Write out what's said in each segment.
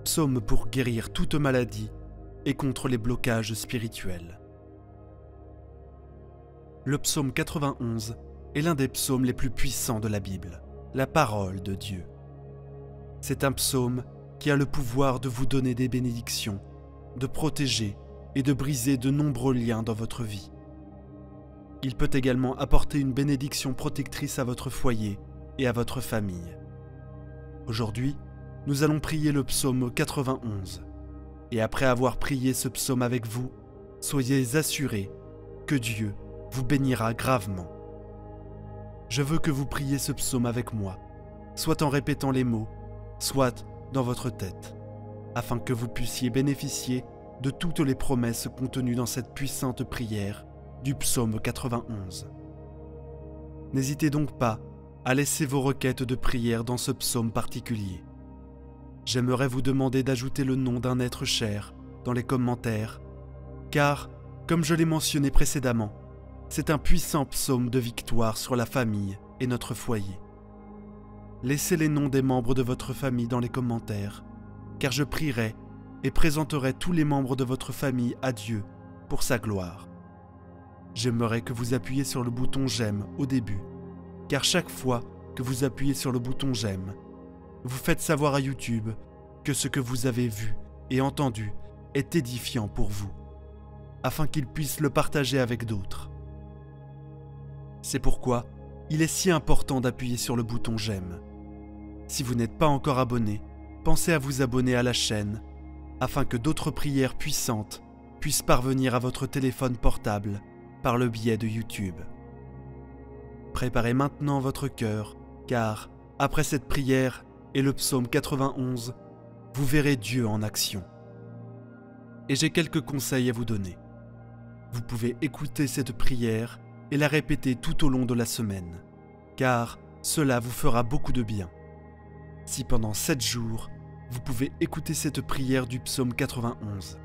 Psaume pour guérir toute maladie et contre les blocages spirituels. Le psaume 91 est l'un des psaumes les plus puissants de la Bible, la parole de Dieu. C'est un psaume qui a le pouvoir de vous donner des bénédictions, de protéger et de briser de nombreux liens dans votre vie. Il peut également apporter une bénédiction protectrice à votre foyer et à votre famille. Aujourd'hui, nous allons prier le psaume 91. Et après avoir prié ce psaume avec vous, soyez assurés que Dieu vous bénira gravement. Je veux que vous priez ce psaume avec moi, soit en répétant les mots, soit dans votre tête, afin que vous puissiez bénéficier de toutes les promesses contenues dans cette puissante prière du psaume 91. N'hésitez donc pas à laisser vos requêtes de prière dans ce psaume particulier. J'aimerais vous demander d'ajouter le nom d'un être cher dans les commentaires, car, comme je l'ai mentionné précédemment, c'est un puissant psaume de victoire sur la famille et notre foyer. Laissez les noms des membres de votre famille dans les commentaires, car je prierai et présenterai tous les membres de votre famille à Dieu pour sa gloire. J'aimerais que vous appuyiez sur le bouton « J'aime » au début, car chaque fois que vous appuyez sur le bouton « J'aime », vous faites savoir à YouTube que ce que vous avez vu et entendu est édifiant pour vous, afin qu'il puisse le partager avec d'autres. C'est pourquoi il est si important d'appuyer sur le bouton « J'aime ». Si vous n'êtes pas encore abonné, pensez à vous abonner à la chaîne, afin que d'autres prières puissantes puissent parvenir à votre téléphone portable par le biais de YouTube. Préparez maintenant votre cœur, car après cette prière et le psaume 91, vous verrez Dieu en action. Et j'ai quelques conseils à vous donner. Vous pouvez écouter cette prière et la répéter tout au long de la semaine, car cela vous fera beaucoup de bien. Si pendant 7 jours, vous pouvez écouter cette prière du psaume 91.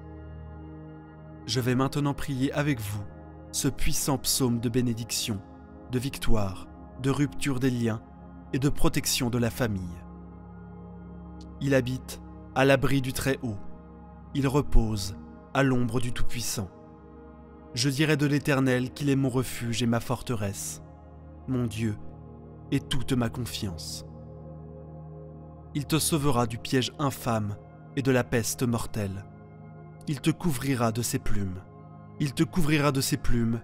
Je vais maintenant prier avec vous ce puissant psaume de bénédiction, de victoire, de rupture des liens et de protection de la famille. Il habite à l'abri du Très-Haut. Il repose à l'ombre du Tout-Puissant. Je dirai de l'Éternel qu'il est mon refuge et ma forteresse, mon Dieu et toute ma confiance. Il te sauvera du piège infâme et de la peste mortelle. Il te couvrira de ses plumes. Il te couvrira de ses plumes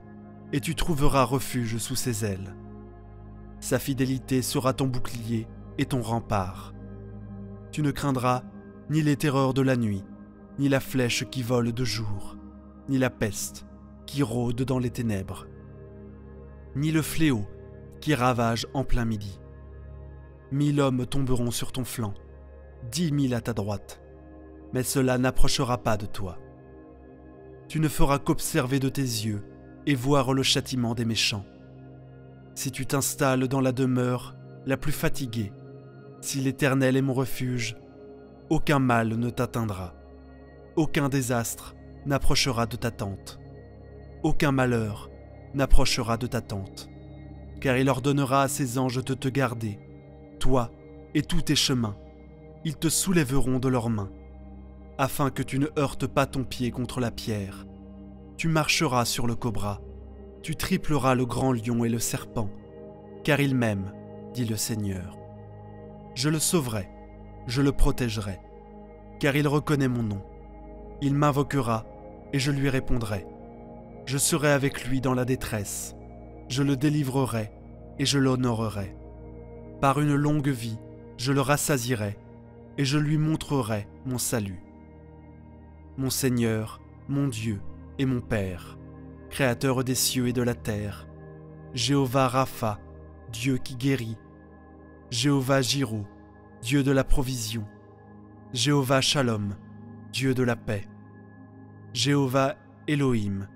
et tu trouveras refuge sous ses ailes. Sa fidélité sera ton bouclier et ton rempart. Tu ne craindras ni les terreurs de la nuit, ni la flèche qui vole de jour, ni la peste qui rôde dans les ténèbres, ni le fléau qui ravage en plein midi. 1000 hommes tomberont sur ton flanc, 10 000 à ta droite, mais cela n'approchera pas de toi. Tu ne feras qu'observer de tes yeux et voir le châtiment des méchants. Si tu t'installes dans la demeure la plus fatiguée, si l'Éternel est mon refuge, aucun mal ne t'atteindra, aucun désastre n'approchera de ta tente, aucun malheur n'approchera de ta tente, car il ordonnera à ses anges de te garder, toi et tous tes chemins, ils te soulèveront de leurs mains, afin que tu ne heurtes pas ton pied contre la pierre. Tu marcheras sur le cobra, tu tripleras le grand lion et le serpent, car il m'aime, dit le Seigneur. Je le sauverai, je le protégerai, car il reconnaît mon nom. Il m'invoquera et je lui répondrai. Je serai avec lui dans la détresse, je le délivrerai et je l'honorerai. Par une longue vie, je le rassasierai et je lui montrerai mon salut. Mon Seigneur, mon Dieu et mon Père, Créateur des cieux et de la terre, Jéhovah Rapha, Dieu qui guérit, Jéhovah Jiro, Dieu de la provision, Jéhovah Shalom, Dieu de la paix, Jéhovah Elohim,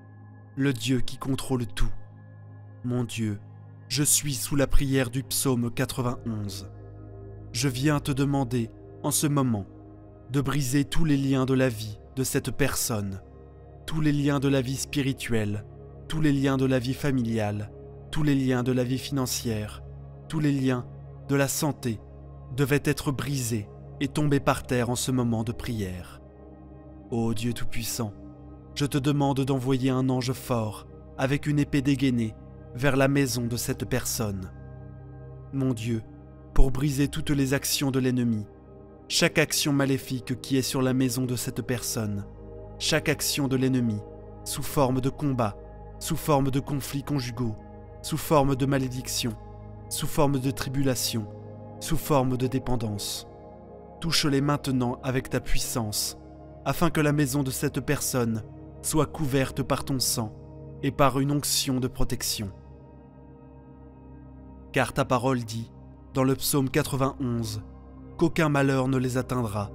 le Dieu qui contrôle tout. Mon Dieu, je suis sous la prière du psaume 91. Je viens te demander, en ce moment, de briser tous les liens de la vie de cette personne, tous les liens de la vie spirituelle, tous les liens de la vie familiale, tous les liens de la vie financière, tous les liens de la santé devaient être brisés et tomber par terre en ce moment de prière. Ô Dieu Tout-Puissant, je te demande d'envoyer un ange fort avec une épée dégainée vers la maison de cette personne. Mon Dieu, pour briser toutes les actions de l'ennemi, chaque action maléfique qui est sur la maison de cette personne, chaque action de l'ennemi, sous forme de combat, sous forme de conflits conjugaux, sous forme de malédiction, sous forme de tribulation, sous forme de dépendance. Touche-les maintenant avec ta puissance, afin que la maison de cette personne soit couverte par ton sang et par une onction de protection. Car ta parole dit, dans le psaume 91, qu'aucun malheur ne les atteindra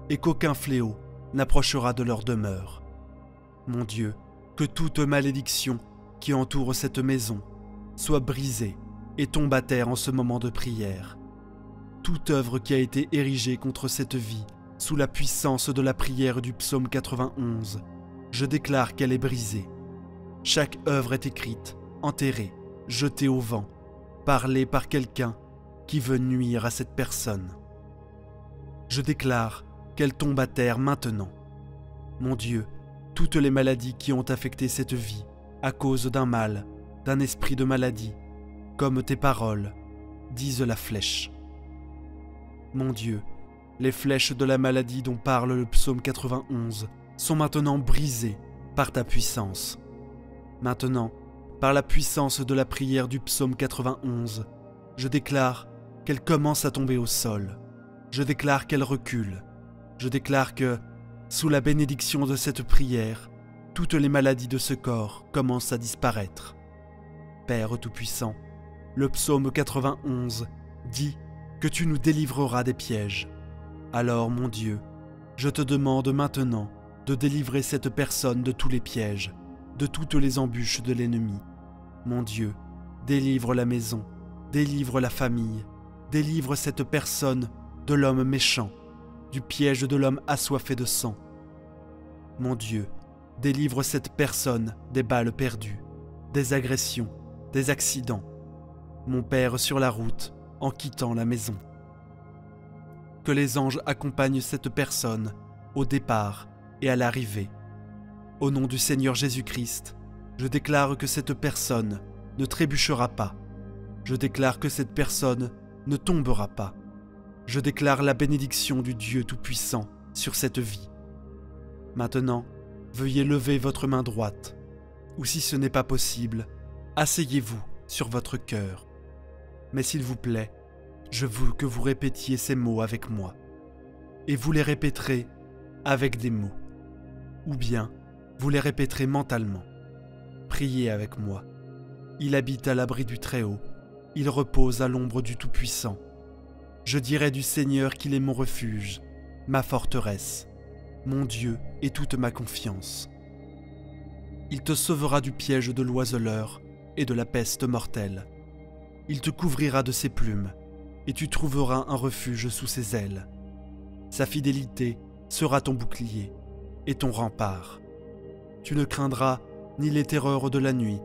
et qu'aucun fléau n'approchera de leur demeure. Mon Dieu, que toute malédiction qui entoure cette maison soit brisée et tombe à terre en ce moment de prière. Toute œuvre qui a été érigée contre cette vie sous la puissance de la prière du psaume 91, je déclare qu'elle est brisée. Chaque œuvre est écrite, enterrée, jetée au vent, parlée par quelqu'un qui veut nuire à cette personne. Je déclare qu'elle tombe à terre maintenant. Mon Dieu, toutes les maladies qui ont affecté cette vie à cause d'un mal, d'un esprit de maladie, comme tes paroles, disent la flèche. Mon Dieu, les flèches de la maladie dont parle le psaume 91 sont maintenant brisées par ta puissance. Maintenant, par la puissance de la prière du psaume 91, je déclare qu'elle commence à tomber au sol. Je déclare qu'elle recule. Je déclare que, sous la bénédiction de cette prière, toutes les maladies de ce corps commencent à disparaître. Père Tout-Puissant, le psaume 91 dit que tu nous délivreras des pièges. Alors, mon Dieu, je te demande maintenant de délivrer cette personne de tous les pièges, de toutes les embûches de l'ennemi. Mon Dieu, délivre la maison, délivre la famille, délivre cette personne de l'homme méchant, du piège de l'homme assoiffé de sang. Mon Dieu, délivre cette personne des balles perdues, des agressions, des accidents. Mon Père sur la route, en quittant la maison. Que les anges accompagnent cette personne au départ et à l'arrivée. Au nom du Seigneur Jésus-Christ, je déclare que cette personne ne trébuchera pas. Je déclare que cette personne ne tombera pas. Je déclare la bénédiction du Dieu Tout-Puissant sur cette vie. Maintenant, veuillez lever votre main droite, ou si ce n'est pas possible, asseyez-vous sur votre cœur. Mais s'il vous plaît, je veux que vous répétiez ces mots avec moi. Et vous les répéterez avec des mots. Ou bien, vous les répéterez mentalement. Priez avec moi. Il habite à l'abri du Très-Haut. Il repose à l'ombre du Tout-Puissant. Je dirai du Seigneur qu'il est mon refuge, ma forteresse, mon Dieu et toute ma confiance. Il te sauvera du piège de l'oiseleur et de la peste mortelle. Il te couvrira de ses plumes, et tu trouveras un refuge sous ses ailes. Sa fidélité sera ton bouclier et ton rempart. Tu ne craindras ni les terreurs de la nuit,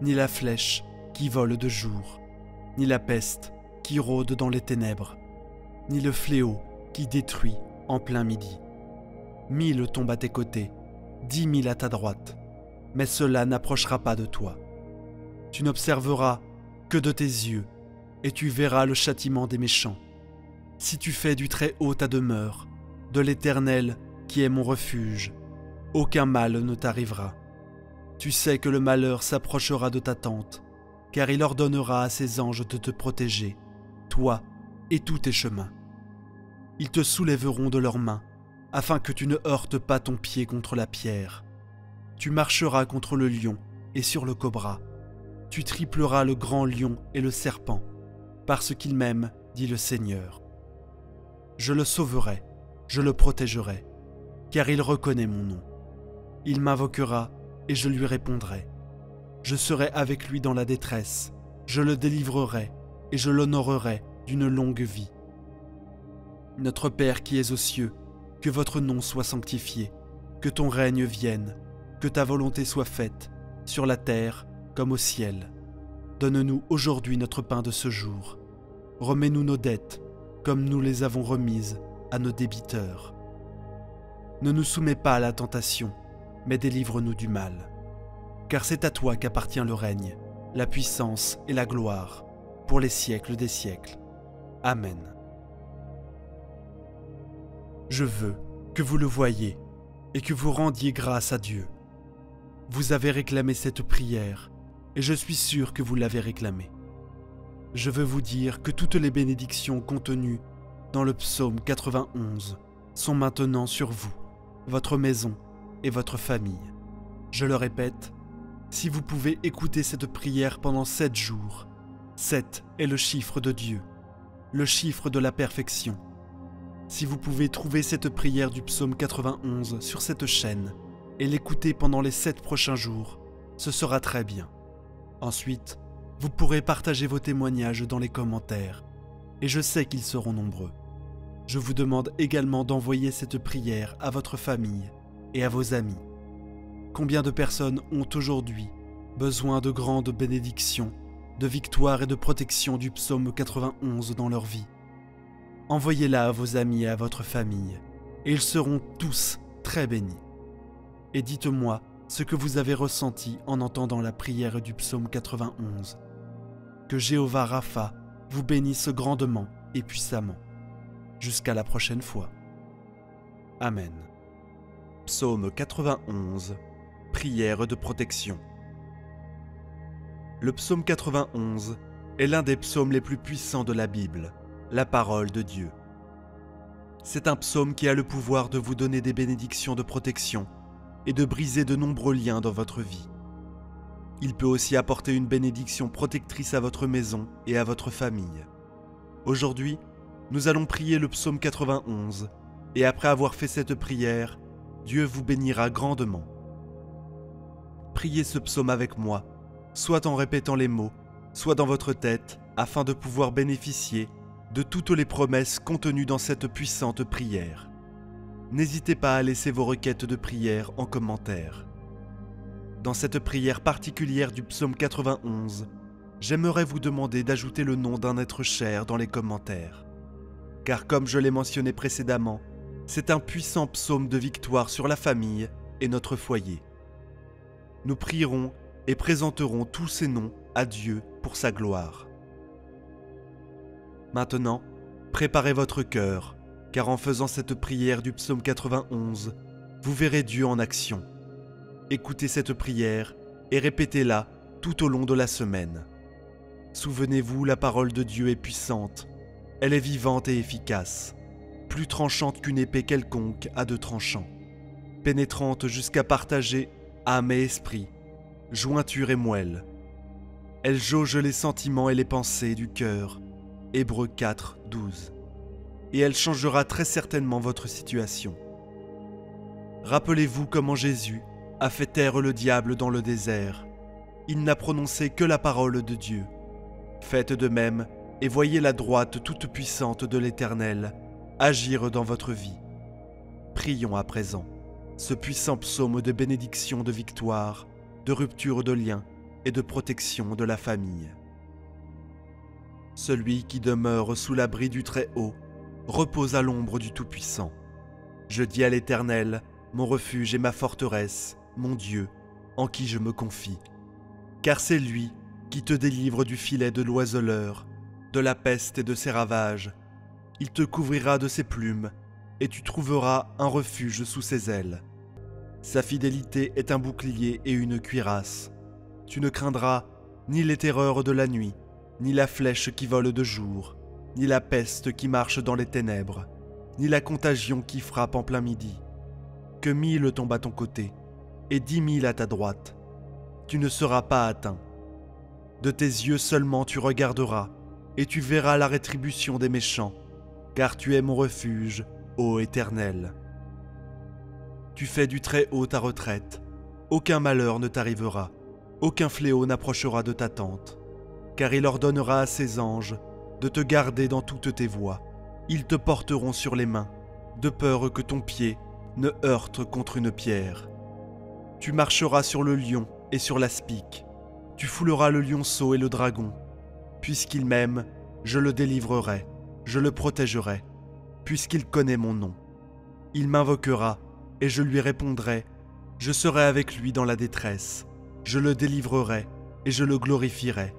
ni la flèche qui vole de jour, ni la peste qui rôde dans les ténèbres, ni le fléau qui détruit en plein midi. 1000 tombent à tes côtés, 10 000 à ta droite, mais cela n'approchera pas de toi. Tu n'observeras que de tes yeux, et tu verras le châtiment des méchants. Si tu fais du Très-Haut ta demeure, de l'Éternel qui est mon refuge, aucun mal ne t'arrivera. Tu sais que le malheur s'approchera de ta tente, car il ordonnera à ses anges de te protéger, toi et tous tes chemins. Ils te soulèveront de leurs mains, afin que tu ne heurtes pas ton pied contre la pierre. Tu marcheras contre le lion et sur le cobra. Tu tripleras le grand lion et le serpent, parce qu'il m'aime, dit le Seigneur. Je le sauverai, je le protégerai, car il reconnaît mon nom. Il m'invoquera et je lui répondrai. Je serai avec lui dans la détresse, je le délivrerai et je l'honorerai d'une longue vie. Notre Père qui es aux cieux, que votre nom soit sanctifié, que ton règne vienne, que ta volonté soit faite, sur la terre comme au ciel. Donne-nous aujourd'hui notre pain de ce jour. Remets-nous nos dettes, comme nous les avons remises, à nos débiteurs. Ne nous soumets pas à la tentation, mais délivre-nous du mal. Car c'est à toi qu'appartient le règne, la puissance et la gloire, pour les siècles des siècles. Amen. Je veux que vous le voyiez et que vous rendiez grâce à Dieu. Vous avez réclamé cette prière, et je suis sûr que vous l'avez réclamée. Je veux vous dire que toutes les bénédictions contenues dans le psaume 91 sont maintenant sur vous, votre maison et votre famille. Je le répète, si vous pouvez écouter cette prière pendant 7 jours, 7 est le chiffre de Dieu, le chiffre de la perfection. Si vous pouvez trouver cette prière du psaume 91 sur cette chaîne et l'écouter pendant les 7 prochains jours, ce sera très bien. Ensuite, vous pourrez partager vos témoignages dans les commentaires, et je sais qu'ils seront nombreux. Je vous demande également d'envoyer cette prière à votre famille et à vos amis. Combien de personnes ont aujourd'hui besoin de grandes bénédictions, de victoire et de protection du psaume 91 dans leur vie? Envoyez-la à vos amis et à votre famille, et ils seront tous très bénis. Et dites-moi ce que vous avez ressenti en entendant la prière du psaume 91. Que Jéhovah Rapha vous bénisse grandement et puissamment. Jusqu'à la prochaine fois. Amen. Psaume 91. Prière de protection. Le psaume 91 est l'un des psaumes les plus puissants de la Bible, la parole de Dieu. C'est un psaume qui a le pouvoir de vous donner des bénédictions de protection et de briser de nombreux liens dans votre vie. Il peut aussi apporter une bénédiction protectrice à votre maison et à votre famille. Aujourd'hui, nous allons prier le psaume 91, et après avoir fait cette prière, Dieu vous bénira grandement. Priez ce psaume avec moi, soit en répétant les mots, soit dans votre tête, afin de pouvoir bénéficier de toutes les promesses contenues dans cette puissante prière. N'hésitez pas à laisser vos requêtes de prière en commentaire. Dans cette prière particulière du psaume 91, j'aimerais vous demander d'ajouter le nom d'un être cher dans les commentaires. Car comme je l'ai mentionné précédemment, c'est un puissant psaume de victoire sur la famille et notre foyer. Nous prierons et présenterons tous ces noms à Dieu pour sa gloire. Maintenant, préparez votre cœur, car en faisant cette prière du psaume 91, vous verrez Dieu en action. Écoutez cette prière et répétez-la tout au long de la semaine. Souvenez-vous, la parole de Dieu est puissante. Elle est vivante et efficace, plus tranchante qu'une épée quelconque à 2 tranchants, pénétrante jusqu'à partager âme et esprit, jointure et moelle. Elle jauge les sentiments et les pensées du cœur. Hébreux 4, 12. Et elle changera très certainement votre situation. Rappelez-vous comment Jésus a fait taire le diable dans le désert. Il n'a prononcé que la parole de Dieu. Faites de même et voyez la droite toute puissante de l'Éternel agir dans votre vie. Prions à présent ce puissant psaume de bénédiction, de victoire, de rupture de liens et de protection de la famille. Celui qui demeure sous l'abri du Très-Haut repose à l'ombre du Tout-Puissant. Je dis à l'Éternel, mon refuge et ma forteresse, mon Dieu, en qui je me confie. Car c'est lui qui te délivre du filet de l'oiseleur, de la peste et de ses ravages. Il te couvrira de ses plumes, et tu trouveras un refuge sous ses ailes. Sa fidélité est un bouclier et une cuirasse. Tu ne craindras ni les terreurs de la nuit, ni la flèche qui vole de jour, ni la peste qui marche dans les ténèbres, ni la contagion qui frappe en plein midi. Que 1000 tombent à ton côté, et 10 000 à ta droite. Tu ne seras pas atteint. De tes yeux seulement tu regarderas, et tu verras la rétribution des méchants, car tu es mon refuge, ô Éternel. Tu fais du Très-Haut ta retraite, aucun malheur ne t'arrivera, aucun fléau n'approchera de ta tente, car il ordonnera à ses anges de te garder dans toutes tes voies. Ils te porteront sur les mains, de peur que ton pied ne heurte contre une pierre. Tu marcheras sur le lion et sur l'aspic, tu fouleras le lionceau et le dragon. Puisqu'il m'aime, je le délivrerai, je le protégerai. puisqu'il connaît mon nom. Il m'invoquera, et je lui répondrai. Je serai avec lui dans la détresse. Je le délivrerai, et je le glorifierai.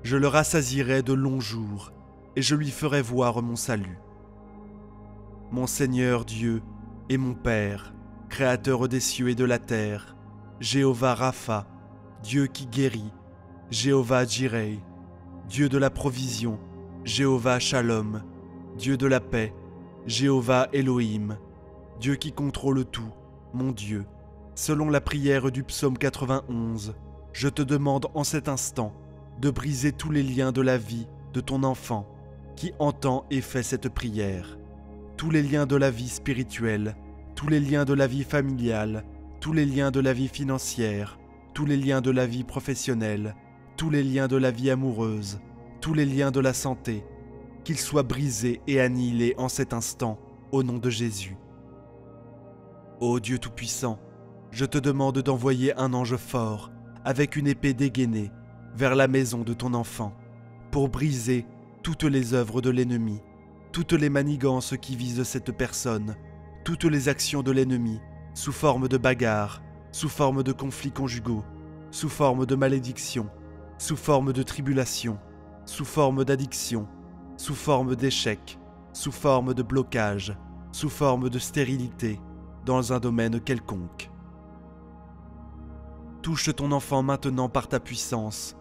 Je le rassasierai de longs jours, et je lui ferai voir mon salut. Mon Seigneur Dieu et mon Père, Créateur des cieux et de la terre, Jéhovah Rapha, Dieu qui guérit, Jéhovah Jireh, Dieu de la provision, Jéhovah Shalom, Dieu de la paix, Jéhovah Elohim, Dieu qui contrôle tout, mon Dieu. Selon la prière du psaume 91, je te demande en cet instant de briser tous les liens de la vie de ton enfant qui entend et fait cette prière. Tous les liens de la vie spirituelle, tous les liens de la vie familiale, tous les liens de la vie financière, tous les liens de la vie professionnelle, tous les liens de la vie amoureuse, tous les liens de la santé, qu'ils soient brisés et annihilés en cet instant, au nom de Jésus. Ô Dieu Tout-Puissant, je te demande d'envoyer un ange fort, avec une épée dégainée, vers la maison de ton enfant, pour briser toutes les œuvres de l'ennemi, toutes les manigances qui visent cette personne, toutes les actions de l'ennemi, sous forme de bagarres, sous forme de conflits conjugaux, sous forme de malédiction, sous forme de tribulation, sous forme d'addiction, sous forme d'échec, sous forme de blocage, sous forme de stérilité, dans un domaine quelconque. Touche ton enfant maintenant par ta puissance,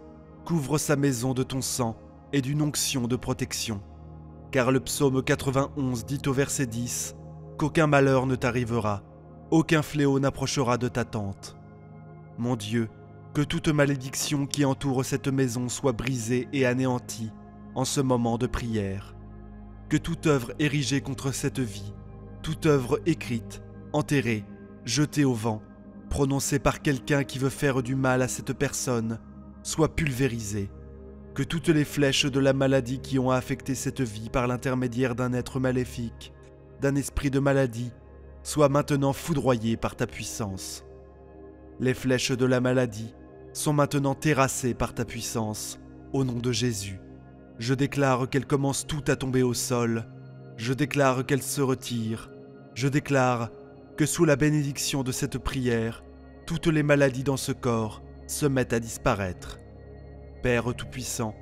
couvre sa maison de ton sang et d'une onction de protection. Car le psaume 91 dit au verset 10 qu'aucun malheur ne t'arrivera, aucun fléau n'approchera de ta tente. Mon Dieu, que toute malédiction qui entoure cette maison soit brisée et anéantie en ce moment de prière. Que toute œuvre érigée contre cette vie, toute œuvre écrite, enterrée, jetée au vent, prononcée par quelqu'un qui veut faire du mal à cette personne, soit pulvérisée. Que toutes les flèches de la maladie qui ont affecté cette vie par l'intermédiaire d'un être maléfique, d'un esprit de maladie, soient maintenant foudroyées par ta puissance. Les flèches de la maladie sont maintenant terrassées par ta puissance, au nom de Jésus. Je déclare qu'elles commencent toutes à tomber au sol. Je déclare qu'elles se retirent. Je déclare que sous la bénédiction de cette prière, toutes les maladies dans ce corps se mettent à disparaître. Père Tout-Puissant,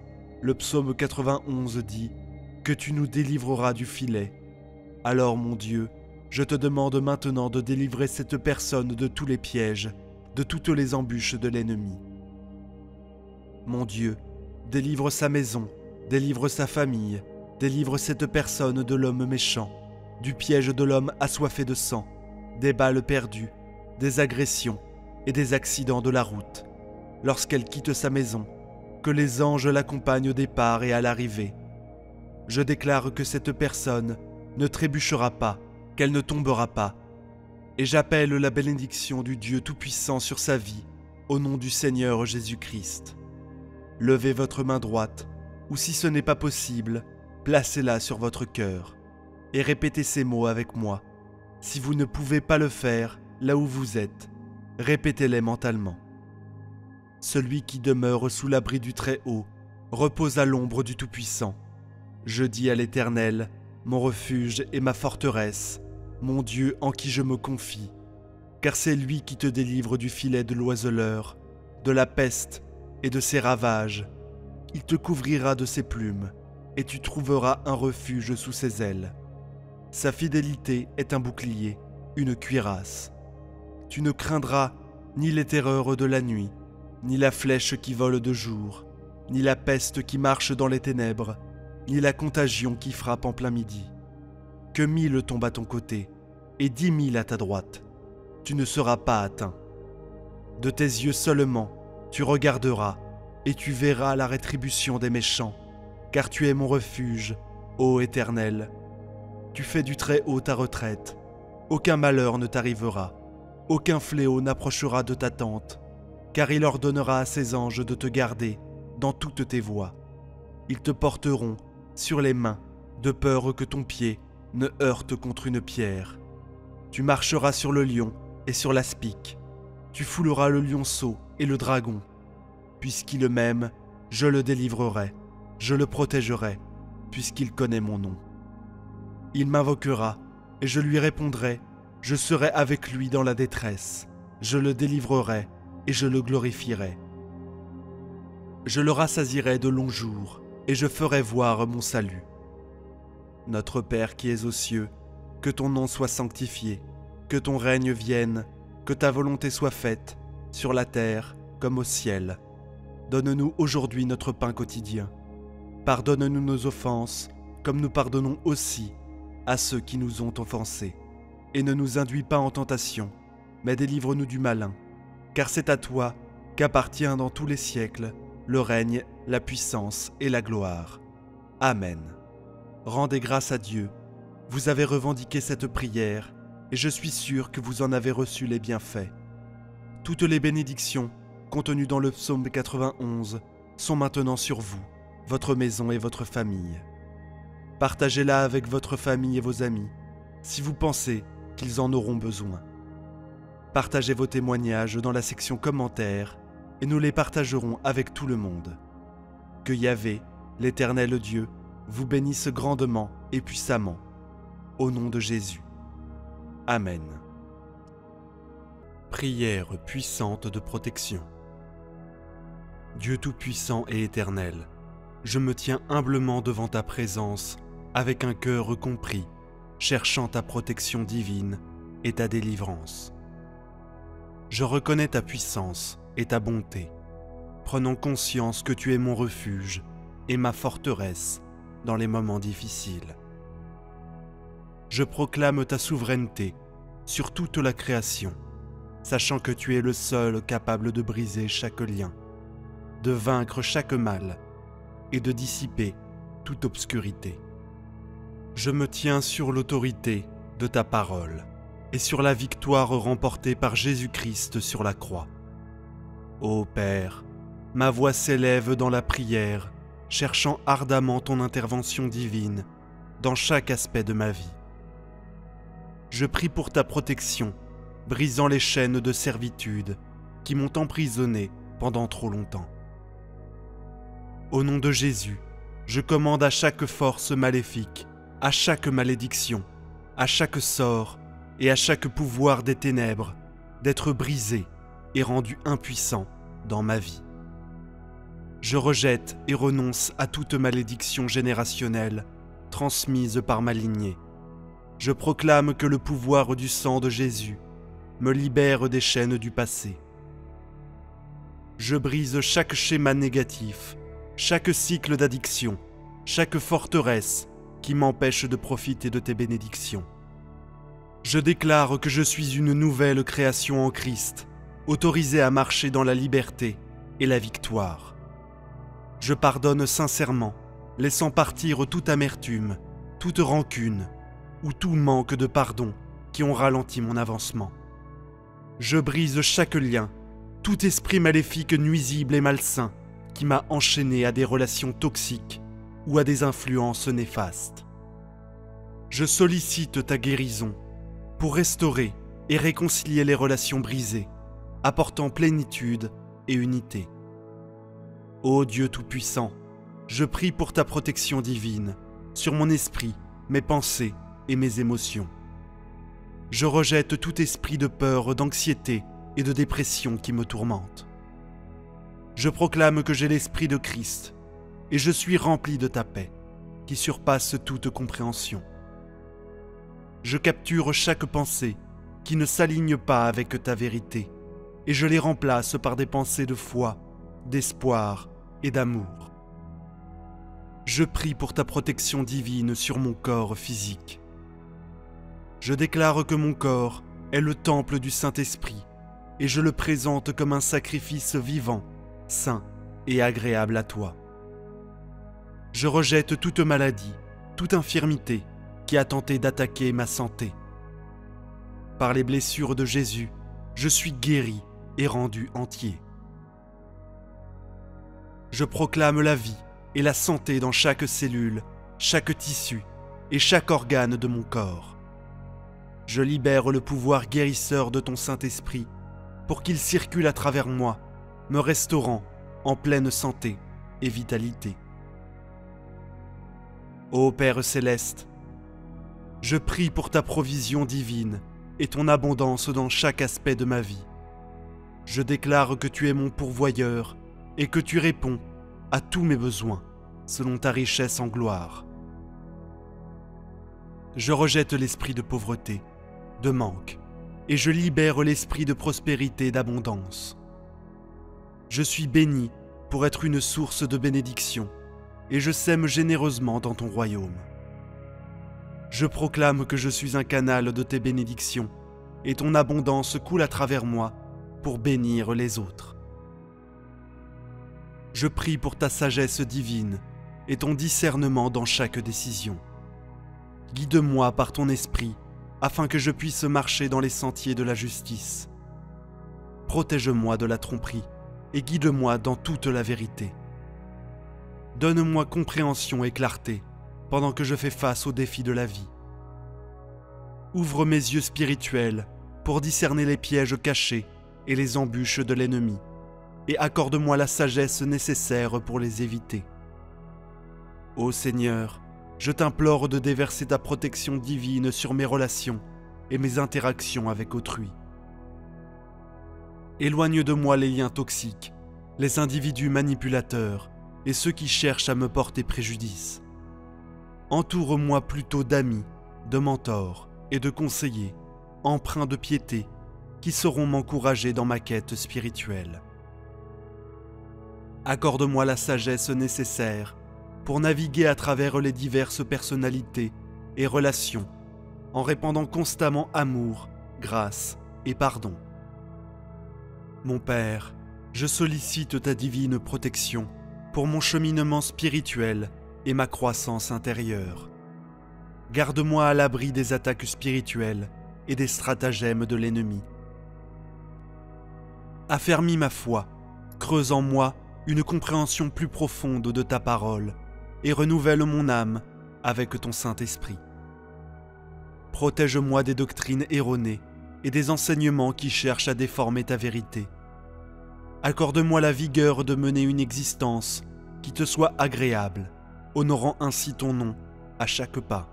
le psaume 91 dit que tu nous délivreras du filet. Alors mon Dieu, je te demande maintenant de délivrer cette personne de tous les pièges, de toutes les embûches de l'ennemi. Mon Dieu, délivre sa maison, délivre sa famille, délivre cette personne de l'homme méchant, du piège de l'homme assoiffé de sang, des balles perdues, des agressions et des accidents de la route. Lorsqu'elle quitte sa maison, que les anges l'accompagnent au départ et à l'arrivée. Je déclare que cette personne ne trébuchera pas, qu'elle ne tombera pas. Et j'appelle la bénédiction du Dieu Tout-Puissant sur sa vie, au nom du Seigneur Jésus-Christ. Levez votre main droite, ou si ce n'est pas possible, placez-la sur votre cœur, et répétez ces mots avec moi. Si vous ne pouvez pas le faire là où vous êtes, répétez-les mentalement. Celui qui demeure sous l'abri du Très-Haut repose à l'ombre du Tout-Puissant. Je dis à l'Éternel, mon refuge et ma forteresse, mon Dieu en qui je me confie, car c'est lui qui te délivre du filet de l'oiseleur, de la peste et de ses ravages. Il te couvrira de ses plumes, et tu trouveras un refuge sous ses ailes. Sa fidélité est un bouclier, une cuirasse. Tu ne craindras ni les terreurs de la nuit, ni la flèche qui vole de jour, ni la peste qui marche dans les ténèbres, ni la contagion qui frappe en plein midi. Que 1000 tombent à ton côté, et 10 000 à ta droite, tu ne seras pas atteint. De tes yeux seulement, tu regarderas, et tu verras la rétribution des méchants, car tu es mon refuge, ô Éternel. Tu fais du Très-Haut ta retraite, aucun malheur ne t'arrivera, aucun fléau n'approchera de ta tente, car il ordonnera à ses anges de te garder dans toutes tes voies. Ils te porteront sur les mains, de peur que ton pied ne heurte contre une pierre. Tu marcheras sur le lion et sur l'aspic. Tu fouleras le lionceau et le dragon. Puisqu'il m'aime, je le délivrerai, je le protégerai, puisqu'il connaît mon nom. Il m'invoquera, et je lui répondrai. Je serai avec lui dans la détresse. Je le délivrerai, et je le glorifierai. Je le rassasierai de longs jours, et je ferai voir mon salut. Notre Père qui es aux cieux, que ton nom soit sanctifié, que ton règne vienne, que ta volonté soit faite, sur la terre comme au ciel. Donne-nous aujourd'hui notre pain quotidien. Pardonne-nous nos offenses, comme nous pardonnons aussi à ceux qui nous ont offensés. Et ne nous induis pas en tentation, mais délivre-nous du malin. Car c'est à toi qu'appartient dans tous les siècles le règne, la puissance et la gloire. Amen. Rendez grâce à Dieu. Vous avez revendiqué cette prière, et je suis sûr que vous en avez reçu les bienfaits. Toutes les bénédictions contenues dans le psaume 91 sont maintenant sur vous, votre maison et votre famille. Partagez-la avec votre famille et vos amis, si vous pensez qu'ils en auront besoin. Partagez vos témoignages dans la section commentaires, et nous les partagerons avec tout le monde. Que Yahvé, l'Éternel Dieu, vous bénisse grandement et puissamment. Au nom de Jésus. Amen. Prière puissante de protection. Dieu Tout-Puissant et Éternel, je me tiens humblement devant ta présence avec un cœur compris, cherchant ta protection divine et ta délivrance. Je reconnais ta puissance et ta bonté, prenant conscience que tu es mon refuge et ma forteresse dans les moments difficiles. Je proclame ta souveraineté sur toute la création, sachant que tu es le seul capable de briser chaque lien, de vaincre chaque mal et de dissiper toute obscurité. Je me tiens sur l'autorité de ta parole et sur la victoire remportée par Jésus-Christ sur la croix. Ô Père, ma voix s'élève dans la prière, cherchant ardemment ton intervention divine dans chaque aspect de ma vie. Je prie pour ta protection, brisant les chaînes de servitude qui m'ont emprisonné pendant trop longtemps. Au nom de Jésus, je commande à chaque force maléfique, à chaque malédiction, à chaque sort et à chaque pouvoir des ténèbres d'être brisé et rendu impuissant dans ma vie. Je rejette et renonce à toute malédiction générationnelle transmise par ma lignée. Je proclame que le pouvoir du sang de Jésus me libère des chaînes du passé. Je brise chaque schéma négatif, chaque cycle d'addiction, chaque forteresse qui m'empêche de profiter de tes bénédictions. Je déclare que je suis une nouvelle création en Christ, autorisée à marcher dans la liberté et la victoire. Je pardonne sincèrement, laissant partir toute amertume, toute rancune ou tout manque de pardon qui ont ralenti mon avancement. Je brise chaque lien, tout esprit maléfique nuisible et malsain qui m'a enchaîné à des relations toxiques ou à des influences néfastes. Je sollicite ta guérison pour restaurer et réconcilier les relations brisées, apportant plénitude et unité. Ô Dieu Tout-Puissant, je prie pour ta protection divine sur mon esprit, mes pensées et mes émotions. Je rejette tout esprit de peur, d'anxiété et de dépression qui me tourmente. Je proclame que j'ai l'esprit de Christ et je suis rempli de ta paix, qui surpasse toute compréhension. Je capture chaque pensée qui ne s'aligne pas avec ta vérité et je les remplace par des pensées de foi, d'espoir et d'amour. Je prie pour ta protection divine sur mon corps physique. Je déclare que mon corps est le temple du Saint-Esprit et je le présente comme un sacrifice vivant, saint et agréable à toi. Je rejette toute maladie, toute infirmité qui a tenté d'attaquer ma santé. Par les blessures de Jésus, je suis guéri et rendu entier. Je proclame la vie et la santé dans chaque cellule, chaque tissu et chaque organe de mon corps. Je libère le pouvoir guérisseur de ton Saint-Esprit pour qu'il circule à travers moi, me restaurant en pleine santé et vitalité. Ô Père céleste, Je prie pour ta provision divine et ton abondance dans chaque aspect de ma vie. Je déclare que tu es mon pourvoyeur et que tu réponds à tous mes besoins selon ta richesse en gloire. Je rejette l'esprit de pauvreté, de manque, et je libère l'esprit de prospérité et d'abondance. Je suis béni pour être une source de bénédiction, et je sème généreusement dans ton royaume. Je proclame que je suis un canal de tes bénédictions, et ton abondance coule à travers moi pour bénir les autres. Je prie pour ta sagesse divine et ton discernement dans chaque décision. Guide-moi par ton esprit, afin que je puisse marcher dans les sentiers de la justice. Protège-moi de la tromperie et guide-moi dans toute la vérité. Donne-moi compréhension et clarté pendant que je fais face aux défis de la vie. Ouvre mes yeux spirituels pour discerner les pièges cachés et les embûches de l'ennemi, et accorde-moi la sagesse nécessaire pour les éviter. Ô Seigneur, je t'implore de déverser ta protection divine sur mes relations et mes interactions avec autrui. Éloigne de moi les liens toxiques, les individus manipulateurs et ceux qui cherchent à me porter préjudice. Entoure-moi plutôt d'amis, de mentors et de conseillers, empreints de piété, qui sauront m'encourager dans ma quête spirituelle. Accorde-moi la sagesse nécessaire pour naviguer à travers les diverses personnalités et relations, en répandant constamment amour, grâce et pardon. Mon Père, je sollicite ta divine protection pour mon cheminement spirituel et ma croissance intérieure. Garde-moi à l'abri des attaques spirituelles et des stratagèmes de l'ennemi. Affermis ma foi, creuse en moi une compréhension plus profonde de ta parole et renouvelle mon âme avec ton Saint-Esprit. Protège-moi des doctrines erronées et des enseignements qui cherchent à déformer ta vérité. Accorde-moi la vigueur de mener une existence qui te soit agréable, honorant ainsi ton nom à chaque pas.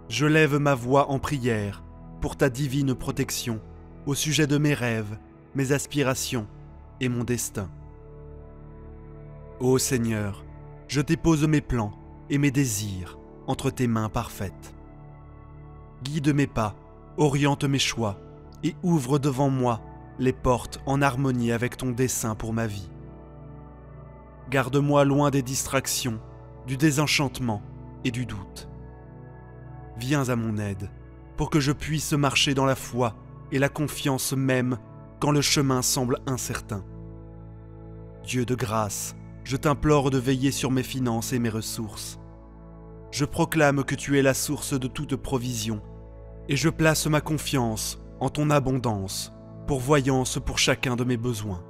Je lève ma voix en prière pour ta divine protection au sujet de mes rêves, mes aspirations et mon destin. Ô Seigneur, je dépose mes plans et mes désirs entre tes mains parfaites. Guide mes pas, oriente mes choix et ouvre devant moi les portes en harmonie avec ton dessein pour ma vie. Garde-moi loin des distractions, du désenchantement et du doute. Viens à mon aide pour que je puisse marcher dans la foi et la confiance même quand le chemin semble incertain. Dieu de grâce, je t'implore de veiller sur mes finances et mes ressources. Je proclame que tu es la source de toute provision et je place ma confiance en ton abondance, pourvoyance pour chacun de mes besoins.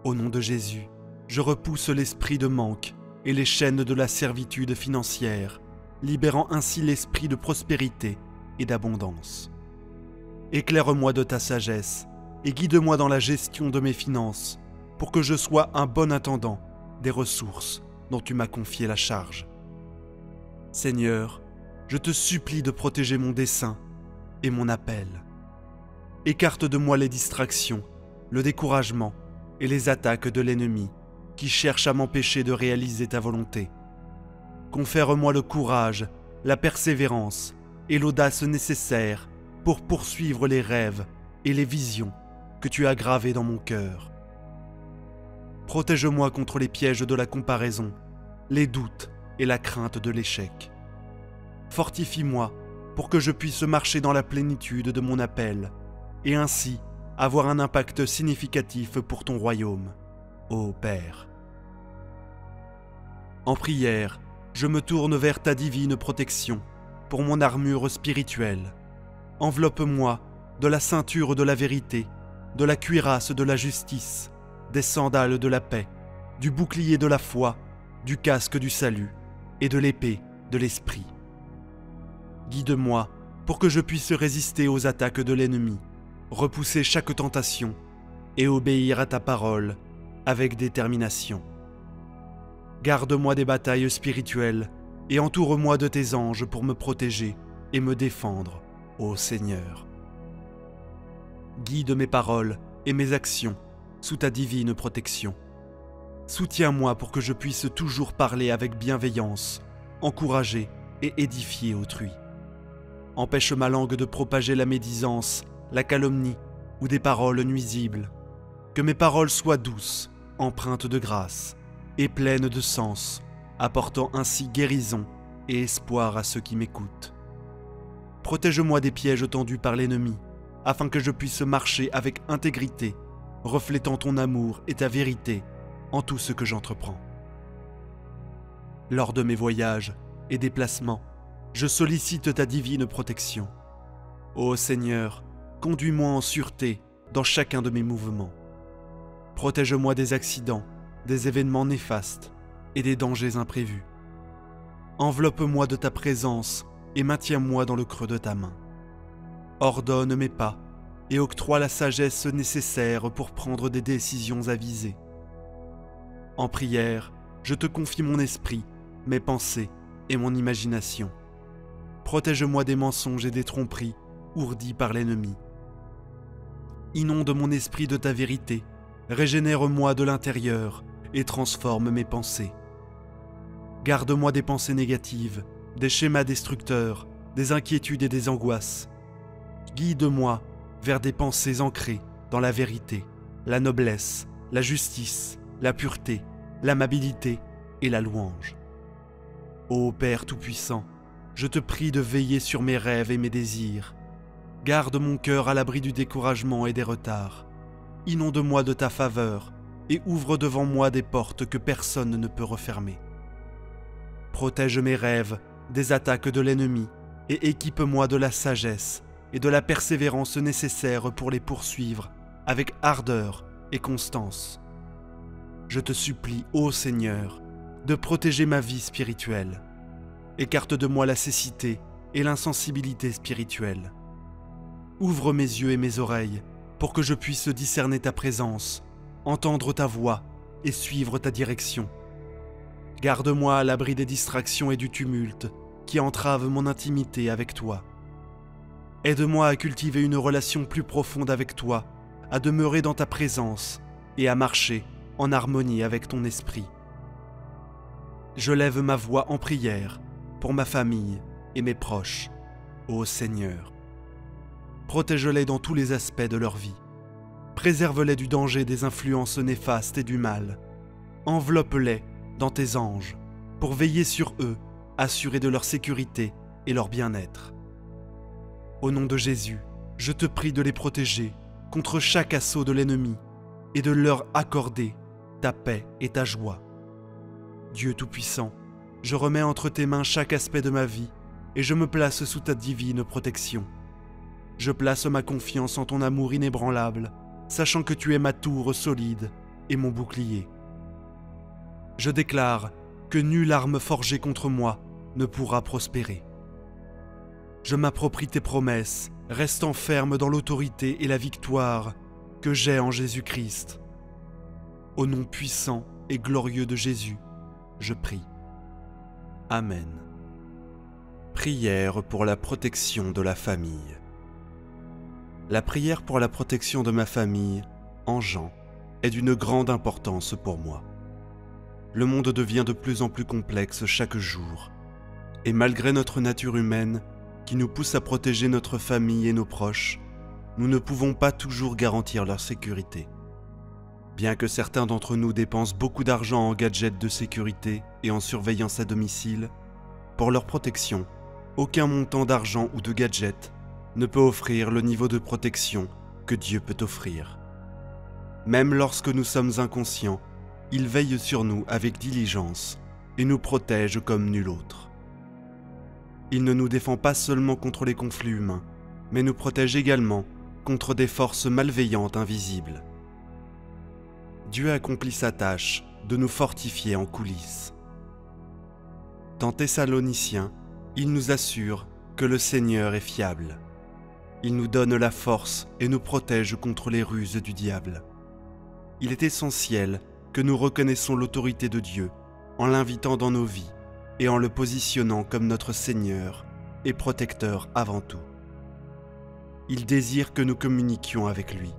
Au nom de Jésus, je repousse l'esprit de manque et les chaînes de la servitude financière, libérant ainsi l'esprit de prospérité et d'abondance. Éclaire-moi de ta sagesse et guide-moi dans la gestion de mes finances pour que je sois un bon intendant des ressources dont tu m'as confié la charge. Seigneur, je te supplie de protéger mon dessein et mon appel. Écarte de moi les distractions, le découragement et les attaques de l'ennemi qui cherchent à m'empêcher de réaliser ta volonté. Confère-moi le courage, la persévérance et l'audace nécessaires pour poursuivre les rêves et les visions que tu as gravés dans mon cœur. Protège-moi contre les pièges de la comparaison, les doutes et la crainte de l'échec. Fortifie-moi pour que je puisse marcher dans la plénitude de mon appel et ainsi avoir un impact significatif pour ton royaume, ô Père. En prière, je me tourne vers ta divine protection pour mon armure spirituelle. Enveloppe-moi de la ceinture de la vérité, de la cuirasse de la justice, des sandales de la paix, du bouclier de la foi, du casque du salut et de l'épée de l'esprit. Guide-moi pour que je puisse résister aux attaques de l'ennemi, repousser chaque tentation et obéir à ta parole avec détermination. Garde-moi des batailles spirituelles et entoure-moi de tes anges pour me protéger et me défendre, ô Seigneur. Guide mes paroles et mes actions sous ta divine protection. Soutiens-moi pour que je puisse toujours parler avec bienveillance, encourager et édifier autrui. Empêche ma langue de propager la médisance, la calomnie ou des paroles nuisibles. Que mes paroles soient douces, empreintes de grâce et pleines de sens, apportant ainsi guérison et espoir à ceux qui m'écoutent. Protège-moi des pièges tendus par l'ennemi, afin que je puisse marcher avec intégrité, reflétant ton amour et ta vérité en tout ce que j'entreprends. Lors de mes voyages et déplacements, je sollicite ta divine protection. Ô Seigneur, conduis-moi en sûreté dans chacun de mes mouvements. Protège-moi des accidents, des événements néfastes et des dangers imprévus. Enveloppe-moi de ta présence et maintiens-moi dans le creux de ta main. Ordonne mes pas et octroie la sagesse nécessaire pour prendre des décisions avisées. En prière, je te confie mon esprit, mes pensées et mon imagination. Protège-moi des mensonges et des tromperies ourdis par l'ennemi. Inonde mon esprit de ta vérité, régénère-moi de l'intérieur et transforme mes pensées. Garde-moi des pensées négatives, des schémas destructeurs, des inquiétudes et des angoisses. Guide-moi vers des pensées ancrées dans la vérité, la noblesse, la justice, la pureté, l'amabilité et la louange. Ô Père Tout-Puissant, je te prie de veiller sur mes rêves et mes désirs. Garde mon cœur à l'abri du découragement et des retards. Inonde-moi de ta faveur et ouvre devant moi des portes que personne ne peut refermer. Protège mes rêves des attaques de l'ennemi et équipe-moi de la sagesse et de la persévérance nécessaires pour les poursuivre avec ardeur et constance. Je te supplie, ô Seigneur, de protéger ma vie spirituelle. Écarte de moi la cécité et l'insensibilité spirituelle. Ouvre mes yeux et mes oreilles pour que je puisse discerner ta présence, entendre ta voix et suivre ta direction. Garde-moi à l'abri des distractions et du tumulte qui entravent mon intimité avec toi. Aide-moi à cultiver une relation plus profonde avec toi, à demeurer dans ta présence et à marcher en harmonie avec ton esprit. Je lève ma voix en prière pour ma famille et mes proches, ô Seigneur. Protège-les dans tous les aspects de leur vie. Préserve-les du danger des influences néfastes et du mal. Enveloppe-les dans tes anges pour veiller sur eux, assurés de leur sécurité et leur bien-être. Au nom de Jésus, je te prie de les protéger contre chaque assaut de l'ennemi et de leur accorder ta paix et ta joie. Dieu Tout-Puissant, je remets entre tes mains chaque aspect de ma vie et je me place sous ta divine protection. Je place ma confiance en ton amour inébranlable, sachant que tu es ma tour solide et mon bouclier. Je déclare que nulle arme forgée contre moi ne pourra prospérer. Je m'approprie tes promesses, restant ferme dans l'autorité et la victoire que j'ai en Jésus-Christ. Au nom puissant et glorieux de Jésus, je prie. Amen. Prière pour la protection de la famille. La prière pour la protection de ma famille, en Jean, est d'une grande importance pour moi. Le monde devient de plus en plus complexe chaque jour, et malgré notre nature humaine, qui nous pousse à protéger notre famille et nos proches, nous ne pouvons pas toujours garantir leur sécurité. Bien que certains d'entre nous dépensent beaucoup d'argent en gadgets de sécurité et en surveillance à domicile, pour leur protection, aucun montant d'argent ou de gadgets ne peut offrir le niveau de protection que Dieu peut offrir. Même lorsque nous sommes inconscients, il veille sur nous avec diligence et nous protège comme nul autre. Il ne nous défend pas seulement contre les conflits humains, mais nous protège également contre des forces malveillantes invisibles. Dieu accomplit sa tâche de nous fortifier en coulisses. Dans Thessaloniciens, il nous assure que le Seigneur est fiable. Il nous donne la force et nous protège contre les ruses du diable. Il est essentiel que nous reconnaissons l'autorité de Dieu en l'invitant dans nos vies et en le positionnant comme notre Seigneur et protecteur avant tout. Il désire que nous communiquions avec lui,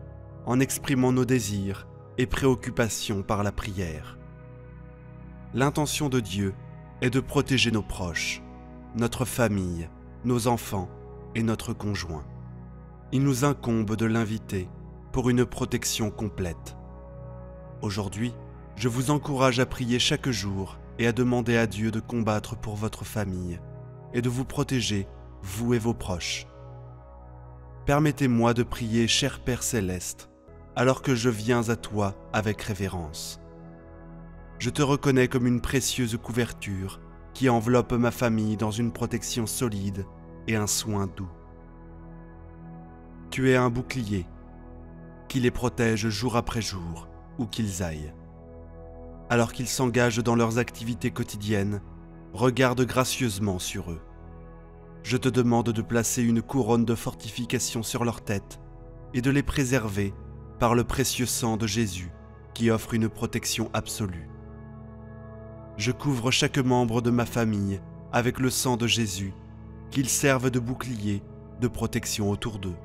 en exprimant nos désirs et préoccupations par la prière. L'intention de Dieu est de protéger nos proches, notre famille, nos enfants et notre conjoint. Il nous incombe de l'inviter pour une protection complète. Aujourd'hui, je vous encourage à prier chaque jour et à demander à Dieu de combattre pour votre famille et de vous protéger, vous et vos proches. Permettez-moi de prier, cher Père Céleste, alors que je viens à toi avec révérence. Je te reconnais comme une précieuse couverture qui enveloppe ma famille dans une protection solide et un soin doux. Tu es un bouclier qui les protège jour après jour, où qu'ils aillent. Alors qu'ils s'engagent dans leurs activités quotidiennes, regarde gracieusement sur eux. Je te demande de placer une couronne de fortification sur leur tête et de les préserver par le précieux sang de Jésus qui offre une protection absolue. Je couvre chaque membre de ma famille avec le sang de Jésus, qu'ils servent de bouclier, de protection autour d'eux.